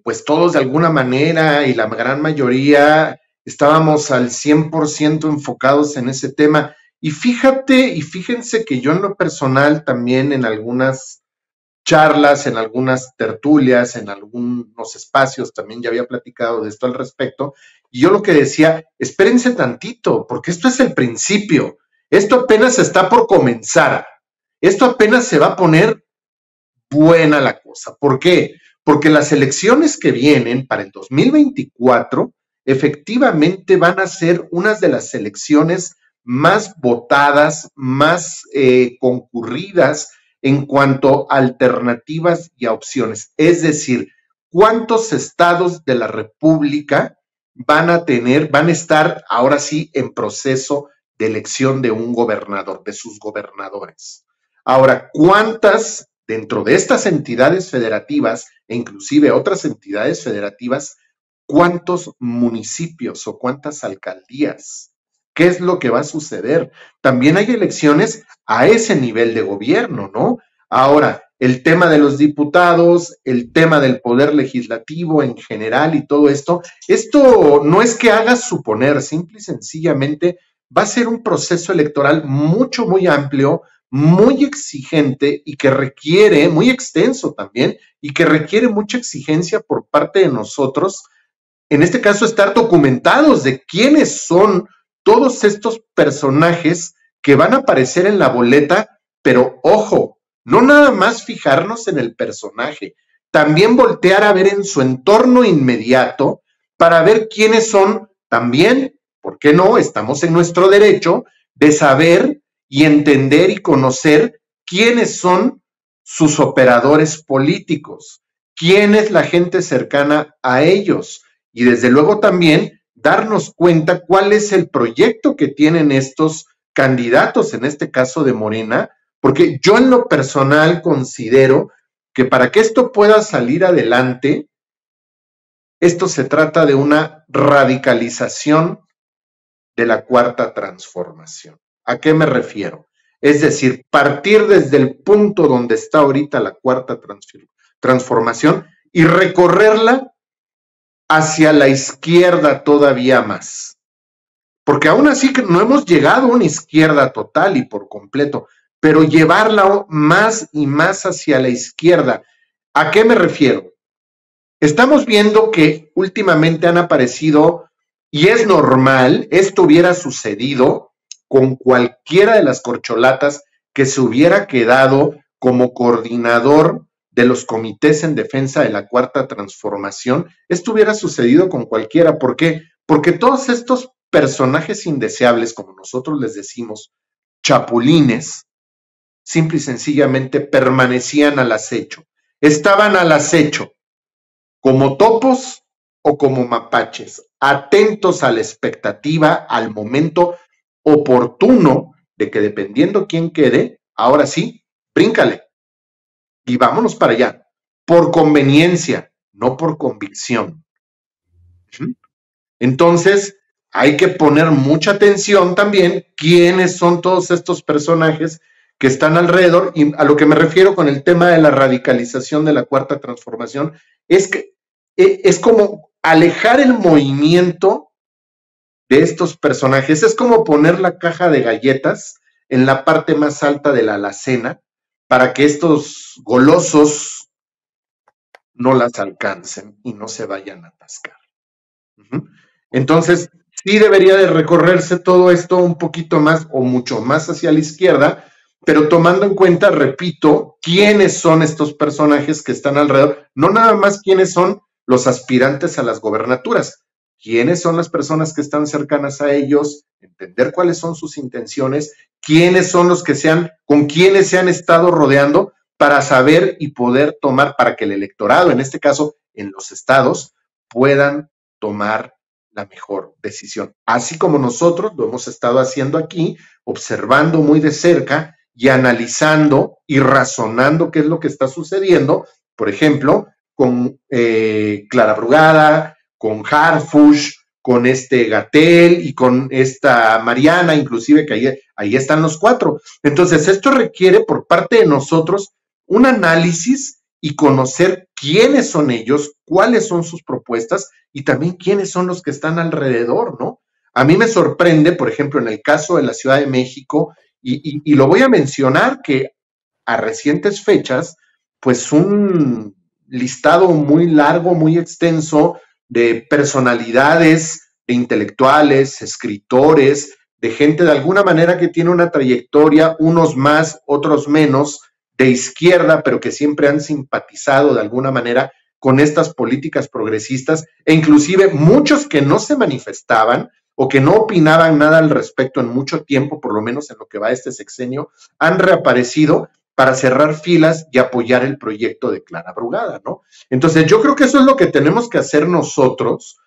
pues todos de alguna manera y la gran mayoría estábamos al 100% enfocados en ese tema. Y fíjense que yo en lo personal también en algunas charlas, en algunas tertulias, en algunos espacios también ya había platicado de esto al respecto, y yo lo que decía, espérense tantito, porque esto es el principio, esto apenas está por comenzar, esto apenas se va a poner buena la cosa. ¿Por qué? Porque las elecciones que vienen para el 2024 efectivamente van a ser unas de las elecciones más votadas, más concurridas en cuanto a alternativas y a opciones. Es decir, ¿cuántos estados de la República van a estar ahora sí en proceso de elección de un gobernador, de sus gobernadores? Ahora, ¿cuántas dentro de estas entidades federativas e inclusive otras entidades federativas, cuántos municipios o cuántas alcaldías? ¿Qué es lo que va a suceder? También hay elecciones a ese nivel de gobierno, ¿no? Ahora, el tema de los diputados, el tema del poder legislativo en general y todo esto no es que haga suponer, simple y sencillamente va a ser un proceso electoral muy amplio, muy exigente y que requiere, muy extenso también, y que requiere mucha exigencia por parte de nosotros, en este caso estar documentados de quiénes son todos estos personajes que van a aparecer en la boleta, pero ojo, no nada más fijarnos en el personaje, también voltear a ver en su entorno inmediato para ver quiénes son también, ¿por qué no? Estamos en nuestro derecho de saber y entender y conocer quiénes son sus operadores políticos, quién es la gente cercana a ellos y desde luego también darnos cuenta cuál es el proyecto que tienen estos candidatos, en este caso de Morena, porque yo en lo personal considero que para que esto pueda salir adelante, esto se trata de una radicalización de la cuarta transformación. ¿A qué me refiero? Es decir, partir desde el punto donde está ahorita la cuarta transformación y recorrerla hacia la izquierda todavía más. Porque aún así que no hemos llegado a una izquierda total y por completo, pero llevarla más y más hacia la izquierda. ¿A qué me refiero? Estamos viendo que últimamente han aparecido, y es normal, esto hubiera sucedido con cualquiera de las corcholatas que se hubiera quedado como coordinador de los comités en defensa de la cuarta transformación, esto hubiera sucedido con cualquiera. ¿Por qué? Porque todos estos personajes indeseables, como nosotros les decimos, chapulines, simple y sencillamente permanecían al acecho, estaban al acecho, como topos o como mapaches, atentos a la expectativa, al momento oportuno de que dependiendo quién quede, ahora sí, bríncale y vámonos para allá, por conveniencia, no por convicción. Entonces, hay que poner mucha atención también quiénes son todos estos personajes que están alrededor, y a lo que me refiero con el tema de la radicalización de la cuarta transformación, es que es como alejar el movimiento de estos personajes, es como poner la caja de galletas en la parte más alta de la alacena para que estos golosos no las alcancen y no se vayan a atascar. Entonces, sí debería de recorrerse todo esto un poquito más o mucho más hacia la izquierda, pero tomando en cuenta, repito, quiénes son estos personajes que están alrededor, no nada más quiénes son los aspirantes a las gobernaturas, quiénes son las personas que están cercanas a ellos, entender cuáles son sus intenciones, quiénes son los que con quiénes se han estado rodeando para saber y poder tomar, para que el electorado, en este caso en los estados, puedan tomar la mejor decisión. Así como nosotros lo hemos estado haciendo aquí, observando muy de cerca y analizando y razonando qué es lo que está sucediendo, por ejemplo, con Clara Brugada, con Harfush, con Gatell y con esta Mariana, inclusive, que ahí están los 4. Entonces, esto requiere por parte de nosotros un análisis y conocer quiénes son ellos, cuáles son sus propuestas y también quiénes son los que están alrededor, ¿no? A mí me sorprende, por ejemplo, en el caso de la Ciudad de México, y lo voy a mencionar, que a recientes fechas, pues un listado muy largo, muy extenso de personalidades, de intelectuales, escritores, de gente de alguna manera que tiene una trayectoria, unos más, otros menos, de izquierda, pero que siempre han simpatizado de alguna manera con estas políticas progresistas, e inclusive muchos que no se manifestaban o que no opinaban nada al respecto en mucho tiempo, por lo menos en lo que va este sexenio, han reaparecido para cerrar filas y apoyar el proyecto de Clara Brugada, ¿no? Entonces, yo creo que eso es lo que tenemos que hacer nosotros,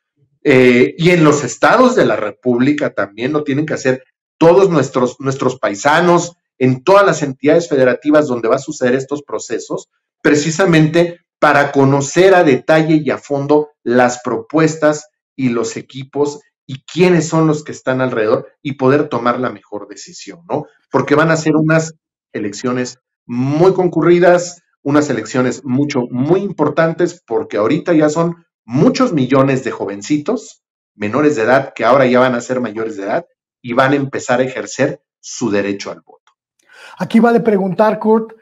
y en los estados de la República también lo tienen que hacer todos nuestros paisanos, en todas las entidades federativas donde va a suceder estos procesos, precisamente para conocer a detalle y a fondo las propuestas y los equipos y quiénes son los que están alrededor y poder tomar la mejor decisión, ¿no? Porque van a ser unas elecciones muy concurridas, unas elecciones muy importantes, porque ahorita ya son muchos millones de jovencitos menores de edad que ahora ya van a ser mayores de edad y van a empezar a ejercer su derecho al voto. Aquí vale preguntar, Kurt,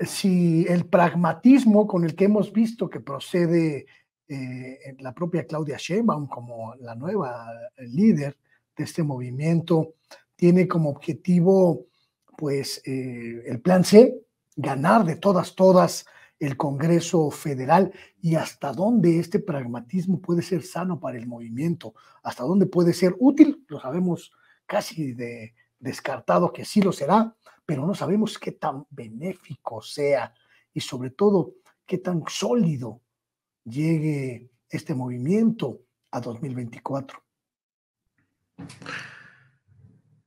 si el pragmatismo con el que hemos visto que procede la propia Claudia Sheinbaum como la nueva líder de este movimiento tiene como objetivo, pues, el plan C, ganar de todas el Congreso Federal, y hasta dónde este pragmatismo puede ser sano para el movimiento, hasta dónde puede ser útil, lo sabemos casi descartado que sí lo será, pero no sabemos qué tan benéfico sea y sobre todo qué tan sólido llegue este movimiento a 2024.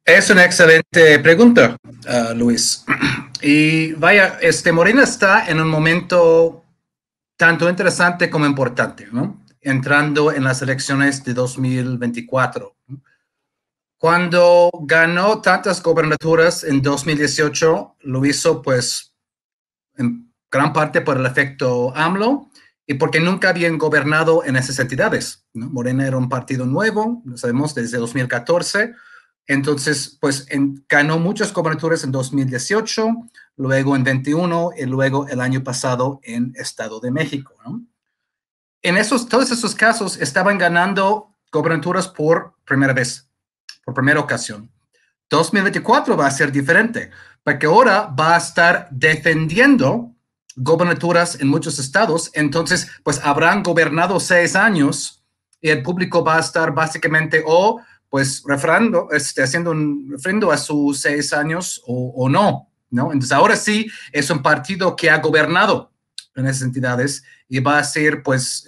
Es una excelente pregunta, Luis. Y vaya, Morena está en un momento tanto interesante como importante, ¿no? Entrando en las elecciones de 2024. Cuando ganó tantas gobernaturas en 2018, lo hizo pues en gran parte por el efecto AMLO y porque nunca habían gobernado en esas entidades, ¿no? Morena era un partido nuevo, lo sabemos, desde 2014. Entonces, pues ganó muchas gobernaturas en 2018, luego en 21 y luego el año pasado en Estado de México, ¿no? En todos esos casos estaban ganando gobernaturas por primera vez, por primera ocasión. 2024 va a ser diferente, porque ahora va a estar defendiendo gobernaturas en muchos estados, entonces pues habrán gobernado 6 años y el público va a estar básicamente pues haciendo un refrendo a sus 6 años o no, ¿no? Entonces ahora sí es un partido que ha gobernado en esas entidades y va a ser pues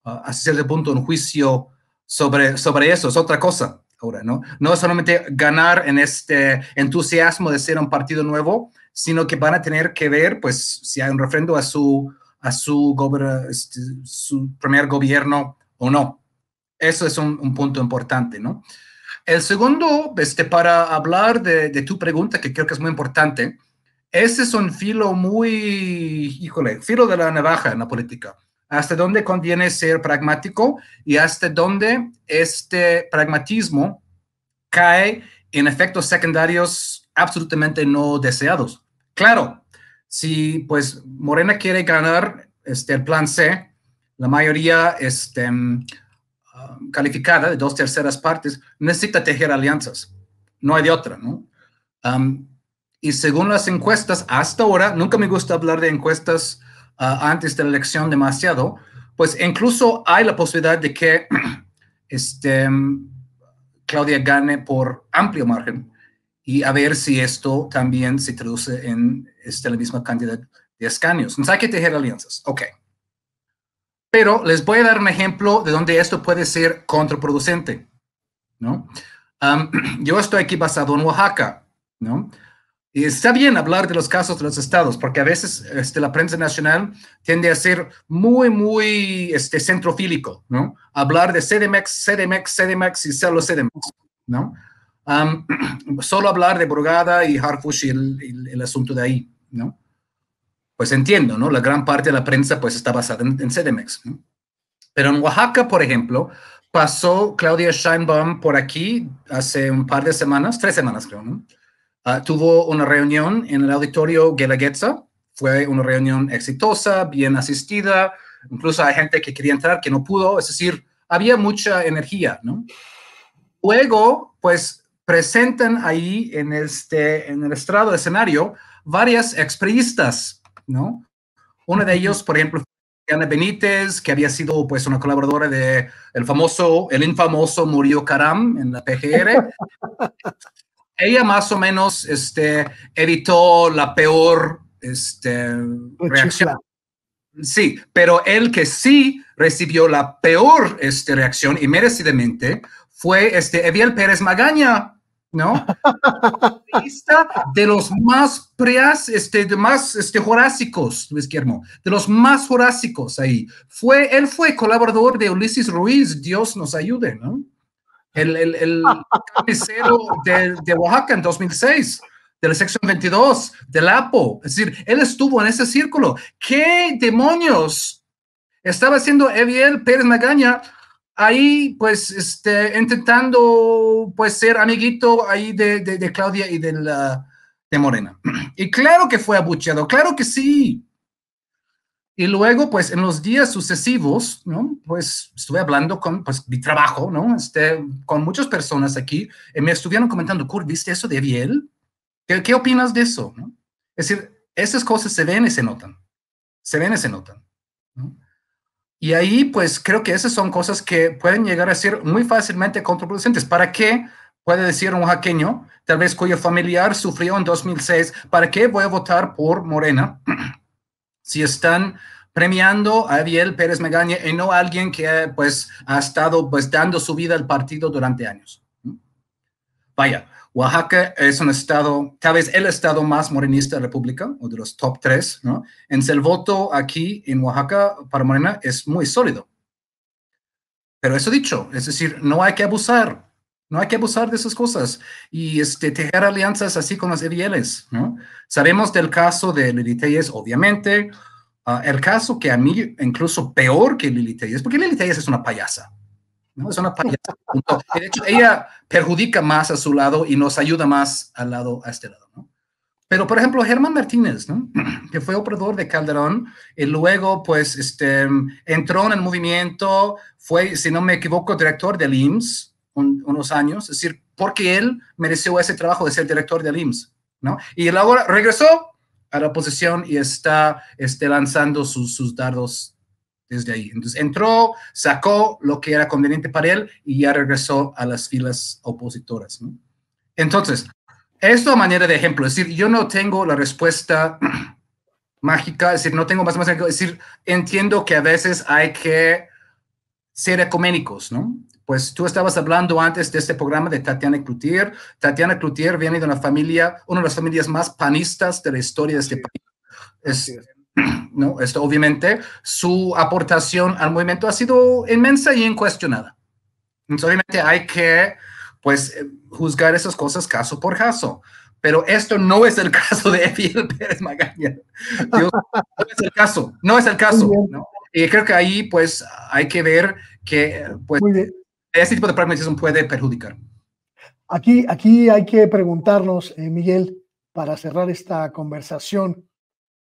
hasta cierto punto un juicio sobre eso, es otra cosa ahora, ¿no? No solamente ganar en este entusiasmo de ser un partido nuevo, sino que van a tener que ver pues si hay un refrendo a su primer gobierno o no. Eso es un punto importante, ¿no? El segundo, para hablar de tu pregunta, que creo que es muy importante, ese es un filo filo de la navaja en la política. Hasta dónde conviene ser pragmático y hasta dónde este pragmatismo cae en efectos secundarios absolutamente no deseados. Claro, si pues Morena quiere ganar el plan C, la mayoría calificada de 2/3 partes, necesita tejer alianzas. No hay de otra, ¿no? Y según las encuestas, hasta ahora, nunca me gusta hablar de encuestas antes de la elección demasiado, pues incluso hay la posibilidad de que Claudia gane por amplio margen, y a ver si esto también se traduce en la misma cantidad de escaños. Entonces hay que tejer alianzas. Ok. Pero les voy a dar un ejemplo de donde esto puede ser contraproducente, ¿no? Yo estoy aquí basado en Oaxaca, ¿no? Y está bien hablar de los casos de los estados, porque a veces la prensa nacional tiende a ser muy centrofílico, ¿no? Hablar de CDMX y solo CDMX, ¿no? Solo hablar de Brugada y Harfuch y el asunto de ahí, ¿no? Pues entiendo, ¿no? La gran parte de la prensa pues está basada en CDMX, ¿no? Pero en Oaxaca, por ejemplo, pasó Claudia Sheinbaum por aquí hace un par de semanas, 3 semanas creo, ¿no? Tuvo una reunión en el auditorio Guelaguetza. Fue una reunión exitosa, bien asistida. Incluso hay gente que quería entrar que no pudo. Es decir, había mucha energía, ¿no? Luego, pues, presentan ahí en el estrado de escenario varias expriistas, ¿no? Uno de ellos, por ejemplo, Ana Benítez, que había sido pues una colaboradora de el infamoso Murillo Karam en la PGR. Ella más o menos evitó la peor reacción. Sí, pero el que sí recibió la peor reacción y merecidamente fue Eviel Pérez Magaña, ¿no? De los más jurásicos, Luis Guillermo, de los más jurásicos ahí. Él fue colaborador de Ulises Ruiz, Dios nos ayude, ¿no? El carnicero de Oaxaca en 2006, de la sección 22, del APO. Es decir, él estuvo en ese círculo. ¿Qué demonios estaba haciendo Eviel Pérez Magaña ahí, pues, intentando, pues, ser amiguito ahí de Claudia y de Morena? Y claro que fue abucheado, claro que sí. Y luego, pues, en los días sucesivos, ¿no? Pues, estuve hablando con, pues, mi trabajo, ¿no? Con muchas personas aquí, y me estuvieron comentando, Kurt, ¿viste eso de Eviel? ¿Qué opinas de eso? ¿No? Es decir, esas cosas se ven y se notan. Se ven y se notan, ¿no? Y ahí, pues, creo que esas son cosas que pueden llegar a ser muy fácilmente contraproducentes. ¿Para qué? Puede decir un oaxaqueño, tal vez cuyo familiar sufrió en 2006, ¿para qué voy a votar por Morena si están premiando a Eviel Pérez Magaña y no a alguien que, pues, ha estado, pues, dando su vida al partido durante años? Vaya, Oaxaca es un estado, tal vez el estado más morenista de la República, o de los top 3, ¿no? Entonces, el voto aquí en Oaxaca para Morena es muy sólido. Pero eso dicho, es decir, no hay que abusar de esas cosas y tejer alianzas así con los Evieles, ¿no? Sabemos del caso de Lili Telles, obviamente, el caso que a mí incluso peor que Lili Telles, porque Lili Telles es una payasa, ¿no? Es una payasa. De hecho, ella perjudica más a su lado y nos ayuda más a este lado, ¿no? Pero, por ejemplo, Germán Martínez, ¿no? Que fue operador de Calderón y luego, pues, entró en el movimiento, fue, si no me equivoco, director del IMSS unos años, es decir, porque él mereció ese trabajo de ser director del IMSS, ¿no? Y él ahora regresó a la oposición y está lanzando sus dardos desde ahí. Entonces, entró, sacó lo que era conveniente para él y ya regresó a las filas opositoras, ¿no? Entonces, esto a manera de ejemplo, es decir, yo no tengo la respuesta mágica, es decir, no tengo más, es decir, entiendo que a veces hay que ser ecuménicos, ¿no? Pues tú estabas hablando antes de este programa de Tatiana Cloutier. Tatiana Cloutier viene de una de las familias más panistas de la historia de este país. ¿No? Obviamente, su aportación al movimiento ha sido inmensa y incuestionada. Entonces, obviamente hay que, pues, juzgar esas cosas caso por caso. Pero esto no es el caso de Eviel Pérez Magaña. Dios, no es el caso, ¿no? Y creo que ahí, pues, hay que ver que, pues, este tipo de pragmatismo puede perjudicar. Aquí hay que preguntarnos, Miguel, para cerrar esta conversación,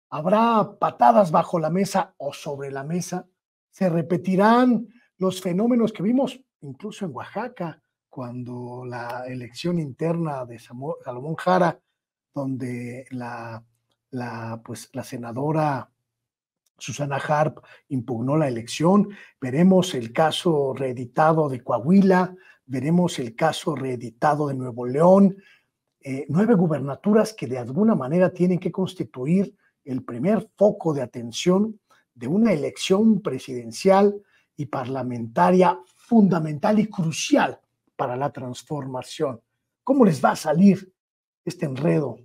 ¿habrá patadas bajo la mesa o sobre la mesa? ¿Se repetirán los fenómenos que vimos incluso en Oaxaca, cuando la elección interna de Salomón Jara, donde la senadora Susana Harp impugnó la elección, veremos el caso reeditado de Coahuila, veremos el caso reeditado de Nuevo León, 9 gubernaturas que de alguna manera tienen que constituir el primer foco de atención de una elección presidencial y parlamentaria fundamental y crucial para la transformación. ¿Cómo les va a salir este enredo?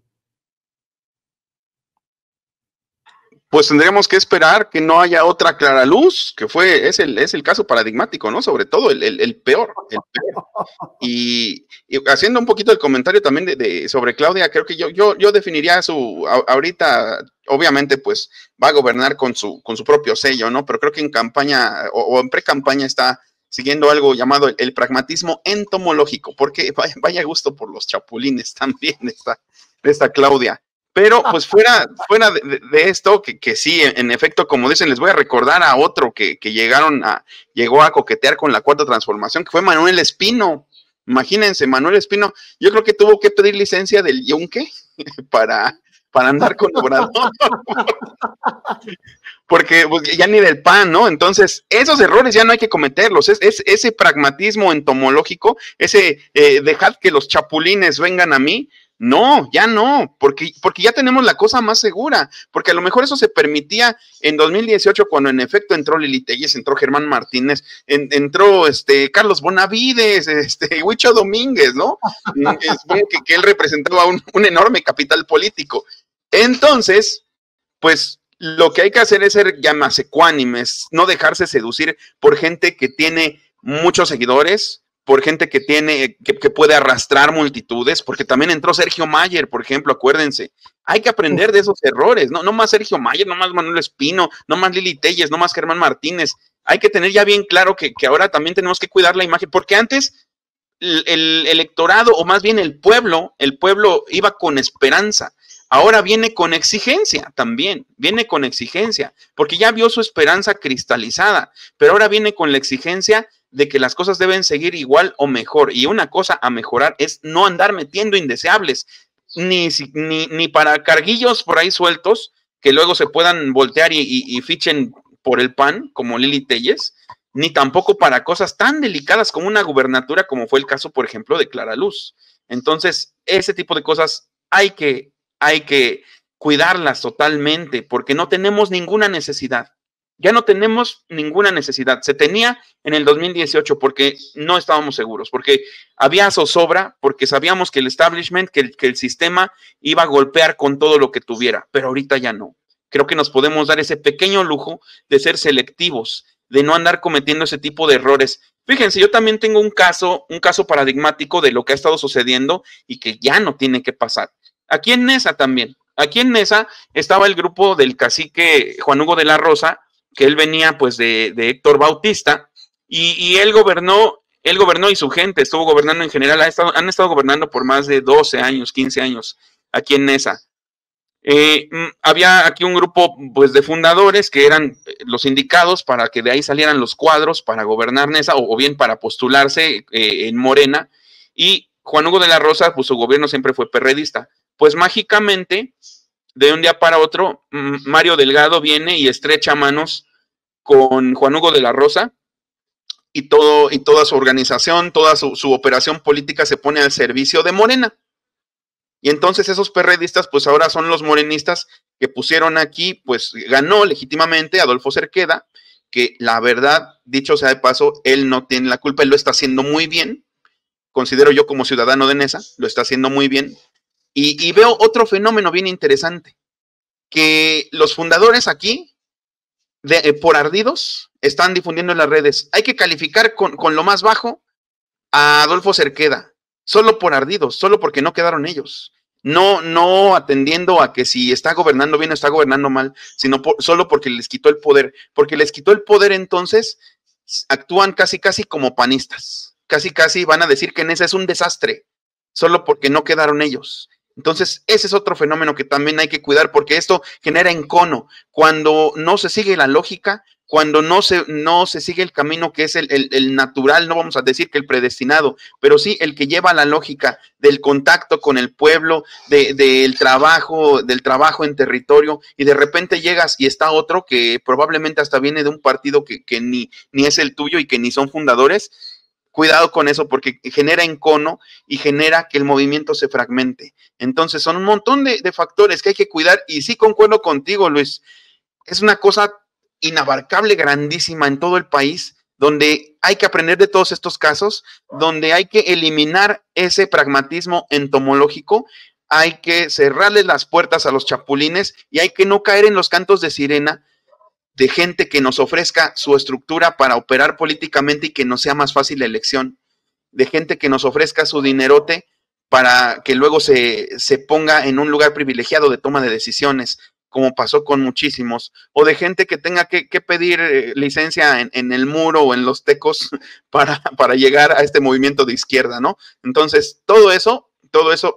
Pues tendríamos que esperar que no haya otra clara luz, que es el caso paradigmático, ¿no? Sobre todo el peor. Y haciendo un poquito el comentario también sobre Claudia, creo que yo definiría ahorita, obviamente, pues va a gobernar con su propio sello, ¿no? Pero creo que en campaña o en pre-campaña está siguiendo algo llamado el pragmatismo entomológico, porque vaya gusto por los chapulines también esta Claudia. Pero pues fuera de esto, que sí, en efecto, como dicen, les voy a recordar a otro que llegó a coquetear con la Cuarta Transformación, que fue Manuel Espino. Imagínense, Manuel Espino, yo creo que tuvo que pedir licencia del Yunque para andar con Obrador. Porque pues, ya ni del PAN, ¿no? Entonces, esos errores ya no hay que cometerlos. Ese pragmatismo entomológico, dejad que los chapulines vengan a mí. No, ya no, porque ya tenemos la cosa más segura, porque a lo mejor eso se permitía en 2018 cuando en efecto entró Lili Telles, entró Germán Martínez, entró Carlos Bonavides, Huicho Domínguez, ¿no? Supongo que él representaba un enorme capital político. Entonces, pues lo que hay que hacer es ser llamas ecuánimes, no dejarse seducir por gente que tiene muchos seguidores, por gente que puede arrastrar multitudes, porque también entró Sergio Mayer, por ejemplo, acuérdense, hay que aprender de esos errores, no más Sergio Mayer, no más Manuel Espino, no más Lili Telles, no más Germán Martínez, hay que tener ya bien claro que ahora también tenemos que cuidar la imagen, porque antes el electorado, o más bien el pueblo iba con esperanza, ahora viene con exigencia también, porque ya vio su esperanza cristalizada, pero ahora viene con la exigencia de que las cosas deben seguir igual o mejor, y una cosa a mejorar es no andar metiendo indeseables, ni para carguillos por ahí sueltos, que luego se puedan voltear y fichen por el PAN, como Lili Telles, ni tampoco para cosas tan delicadas como una gubernatura, como fue el caso, por ejemplo, de Clara Luz. Entonces, ese tipo de cosas hay que cuidarlas totalmente, porque no tenemos ninguna necesidad. Ya no tenemos ninguna necesidad. Se tenía en el 2018 porque no estábamos seguros, porque había zozobra, porque sabíamos que el establishment, que el sistema iba a golpear con todo lo que tuviera, pero ahorita ya no. Creo que nos podemos dar ese pequeño lujo de ser selectivos, de no andar cometiendo ese tipo de errores. Fíjense, yo también tengo un caso paradigmático de lo que ha estado sucediendo y que ya no tiene que pasar. Aquí en Nesa también. Aquí en Nesa estaba el grupo del cacique Juan Hugo de la Rosa, que él venía pues de Héctor Bautista, y él gobernó y su gente estuvo gobernando en general, han estado gobernando por más de 12 años, 15 años aquí en Nesa. Había aquí un grupo pues de fundadores que eran los indicados para que de ahí salieran los cuadros para gobernar Nesa, o bien para postularse en Morena, y Juan Hugo de la Rosa, pues su gobierno siempre fue perredista. Pues mágicamente, de un día para otro, Mario Delgado viene y estrecha manos con Juan Hugo de la Rosa, y toda su organización, toda su operación política se pone al servicio de Morena. Y entonces esos perredistas, pues ahora son los morenistas que pusieron aquí, pues ganó legítimamente Adolfo Cerqueda, que la verdad, dicho sea de paso, él no tiene la culpa, él lo está haciendo muy bien, considero yo como ciudadano de Nesa, lo está haciendo muy bien. Y veo otro fenómeno bien interesante, que los fundadores aquí, por ardidos, están difundiendo en las redes. Hay que calificar con lo más bajo a Adolfo Cerqueda, solo por ardidos, solo porque no quedaron ellos. No atendiendo a que si está gobernando bien o está gobernando mal, sino solo porque les quitó el poder. Porque les quitó el poder, entonces actúan casi como panistas. Casi van a decir que Nesa es un desastre, solo porque no quedaron ellos. Entonces, ese es otro fenómeno que también hay que cuidar, porque esto genera encono. Cuando no se sigue la lógica, cuando no se sigue el camino que es el natural, no vamos a decir que el predestinado, pero sí el que lleva la lógica del contacto con el pueblo, del trabajo en territorio, y de repente llegas y está otro que probablemente hasta viene de un partido que ni es el tuyo y que ni son fundadores. Cuidado con eso, porque genera encono y genera que el movimiento se fragmente. Entonces son un montón de factores que hay que cuidar, y sí concuerdo contigo, Luis, es una cosa inabarcable, grandísima en todo el país, donde hay que aprender de todos estos casos, donde hay que eliminar ese pragmatismo entomológico, hay que cerrarles las puertas a los chapulines y hay que no caer en los cantos de sirena de gente que nos ofrezca su estructura para operar políticamente y que nos sea más fácil la elección, de gente que nos ofrezca su dinerote para que luego se ponga en un lugar privilegiado de toma de decisiones, como pasó con muchísimos, o de gente que tenga que pedir licencia en el Muro o en los Tecos para llegar a este movimiento de izquierda, ¿no? Entonces, todo eso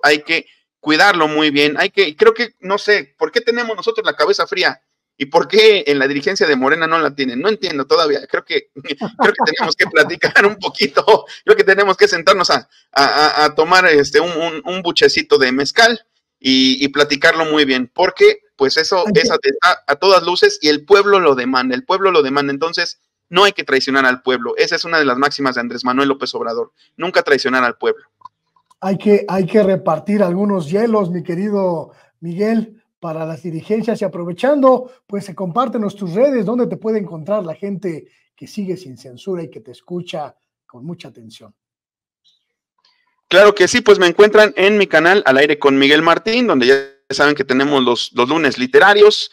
hay que cuidarlo muy bien, creo que, no sé, ¿por qué tenemos nosotros la cabeza fría? ¿Y por qué en la dirigencia de Morena no la tienen? No entiendo todavía. Creo que tenemos que platicar un poquito. Creo que tenemos que sentarnos a tomar un buchecito de mezcal y platicarlo muy bien. Porque, pues eso es a todas luces y el pueblo lo demanda. El pueblo lo demanda. Entonces, no hay que traicionar al pueblo. Esa es una de las máximas de Andrés Manuel López Obrador. Nunca traicionar al pueblo. Hay que repartir algunos hielos, mi querido Miguel, para las dirigencias, y aprovechando, pues se comparten en tus redes, donde te puede encontrar la gente que sigue sin censura y que te escucha con mucha atención. Claro que sí, pues me encuentran en mi canal Al Aire con Miguel Martín, donde ya saben que tenemos los lunes literarios.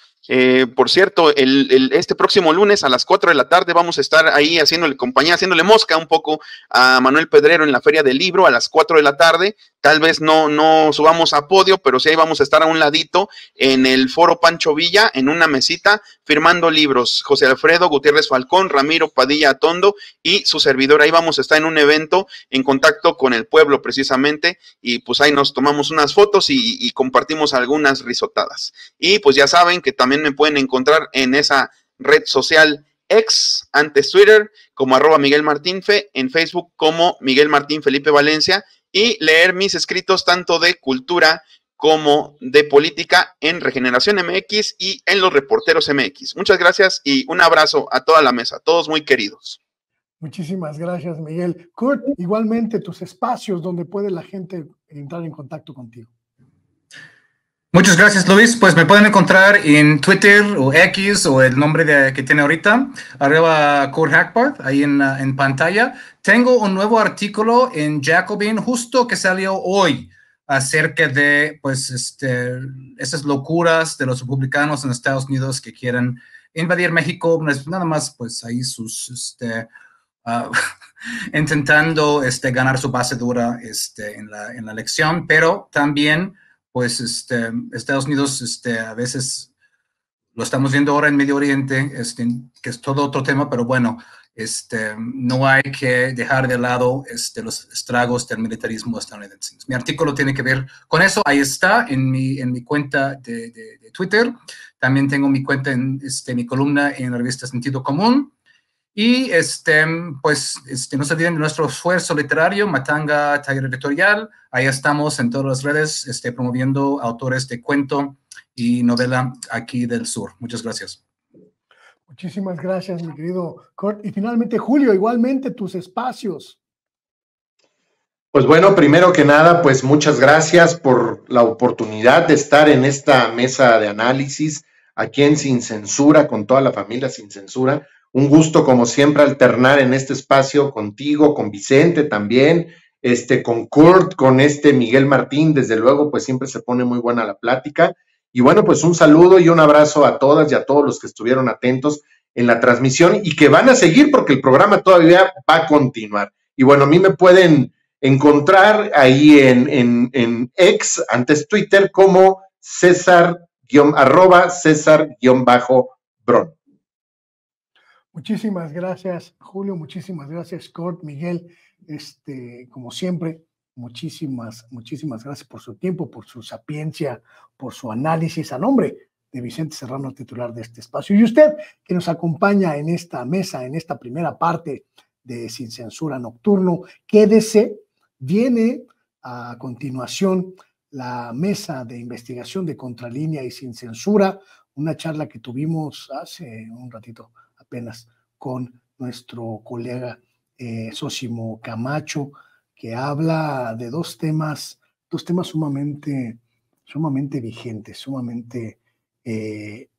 Por cierto, este próximo lunes a las 4 de la tarde vamos a estar ahí haciéndole compañía, haciéndole mosca un poco a Manuel Pedrero en la Feria del Libro a las 4 de la tarde. Tal vez no subamos a podio, pero sí ahí vamos a estar a un ladito en el Foro Pancho Villa, en una mesita, firmando libros. José Alfredo Gutiérrez Falcón, Ramiro Padilla Atondo y su servidor. Ahí vamos a estar en un evento en contacto con el pueblo precisamente, y pues ahí nos tomamos unas fotos y compartimos algunas risotadas. Y pues ya saben que también me pueden encontrar en esa red social ex, antes Twitter, como @MiguelMartinFe, en Facebook como Miguel Martín Felipe Valencia, y leer mis escritos tanto de cultura como de política en Regeneración MX y en Los Reporteros MX. Muchas gracias y un abrazo a toda la mesa, todos muy queridos. Muchísimas gracias, Miguel. Kurt, igualmente tus espacios donde puede la gente entrar en contacto contigo. Muchas gracias, Luis. Pues me pueden encontrar en Twitter o X o el nombre que tiene ahorita, @Kurt Hackbarth, ahí en pantalla. Tengo un nuevo artículo en Jacobin justo que salió hoy acerca de pues esas locuras de los republicanos en Estados Unidos que quieren invadir México, nada más pues ahí sus intentando ganar su base dura en la elección, pero también pues Estados Unidos a veces lo estamos viendo ahora en Medio Oriente, que es todo otro tema, pero bueno, no hay que dejar de lado los estragos del militarismo estadounidense. Mi artículo tiene que ver con eso, ahí está en mi cuenta de Twitter. También tengo mi cuenta mi columna en la revista Sentido Común. Y pues no se olviden de nuestro esfuerzo literario, Matanga Taller Editorial. Ahí estamos en todas las redes promoviendo autores de cuento y novela aquí del sur. Muchas gracias. Muchísimas gracias, mi querido Kurt. Y finalmente, Julio, igualmente tus espacios. Pues bueno, primero que nada, pues muchas gracias por la oportunidad de estar en esta mesa de análisis aquí en Sin Censura, con toda la familia Sin Censura. Un gusto, como siempre, alternar en este espacio contigo, con Vicente también, con Kurt, con Miguel Martín. Desde luego, pues siempre se pone muy buena la plática. Y bueno, pues un saludo y un abrazo a todas y a todos los que estuvieron atentos en la transmisión y que van a seguir porque el programa todavía va a continuar. Y bueno, a mí me pueden encontrar ahí en X, antes Twitter, como @César_Bron. Muchísimas gracias, Julio. Muchísimas gracias, Kurt, Miguel. Como siempre, muchísimas gracias por su tiempo, por su sapiencia, por su análisis a nombre de Vicente Serrano, titular de este espacio. Y usted, que nos acompaña en esta mesa, en esta primera parte de Sin Censura Nocturno, quédese, viene a continuación la mesa de investigación de Contralínea y Sin Censura, una charla que tuvimos hace un ratito apenas con nuestro colega Sósimo Camacho, que habla de dos temas sumamente vigentes, sumamente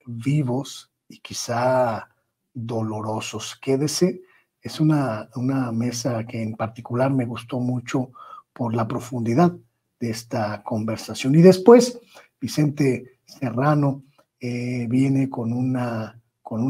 vivos y quizá dolorosos. Quédese, es una mesa que en particular me gustó mucho por la profundidad de esta conversación. Y después, Vicente Serrano viene con una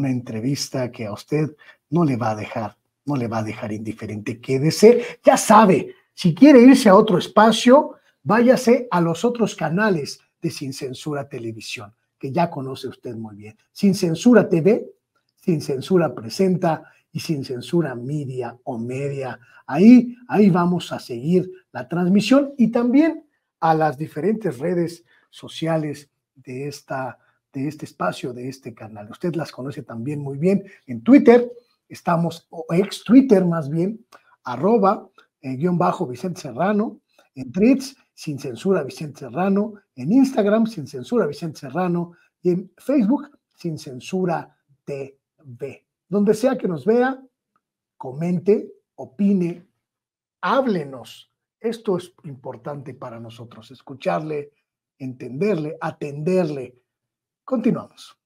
entrevista que a usted no le va a dejar indiferente. Quédese, ya sabe, si quiere irse a otro espacio, váyase a los otros canales de Sin Censura Televisión, que ya conoce usted muy bien. Sin Censura TV, Sin Censura Presenta y Sin Censura Media o Media. Ahí vamos a seguir la transmisión y también a las diferentes redes sociales de este espacio, de este canal. Usted las conoce también muy bien. En Twitter estamos, o ex Twitter más bien, @ Vicente Serrano, en Threads, Sin Censura Vicente Serrano, en Instagram, Sin Censura Vicente Serrano, y en Facebook, Sin Censura TV. Donde sea que nos vea, comente, opine, háblenos. Esto es importante para nosotros, escucharle, entenderle, atenderle. Continuamos.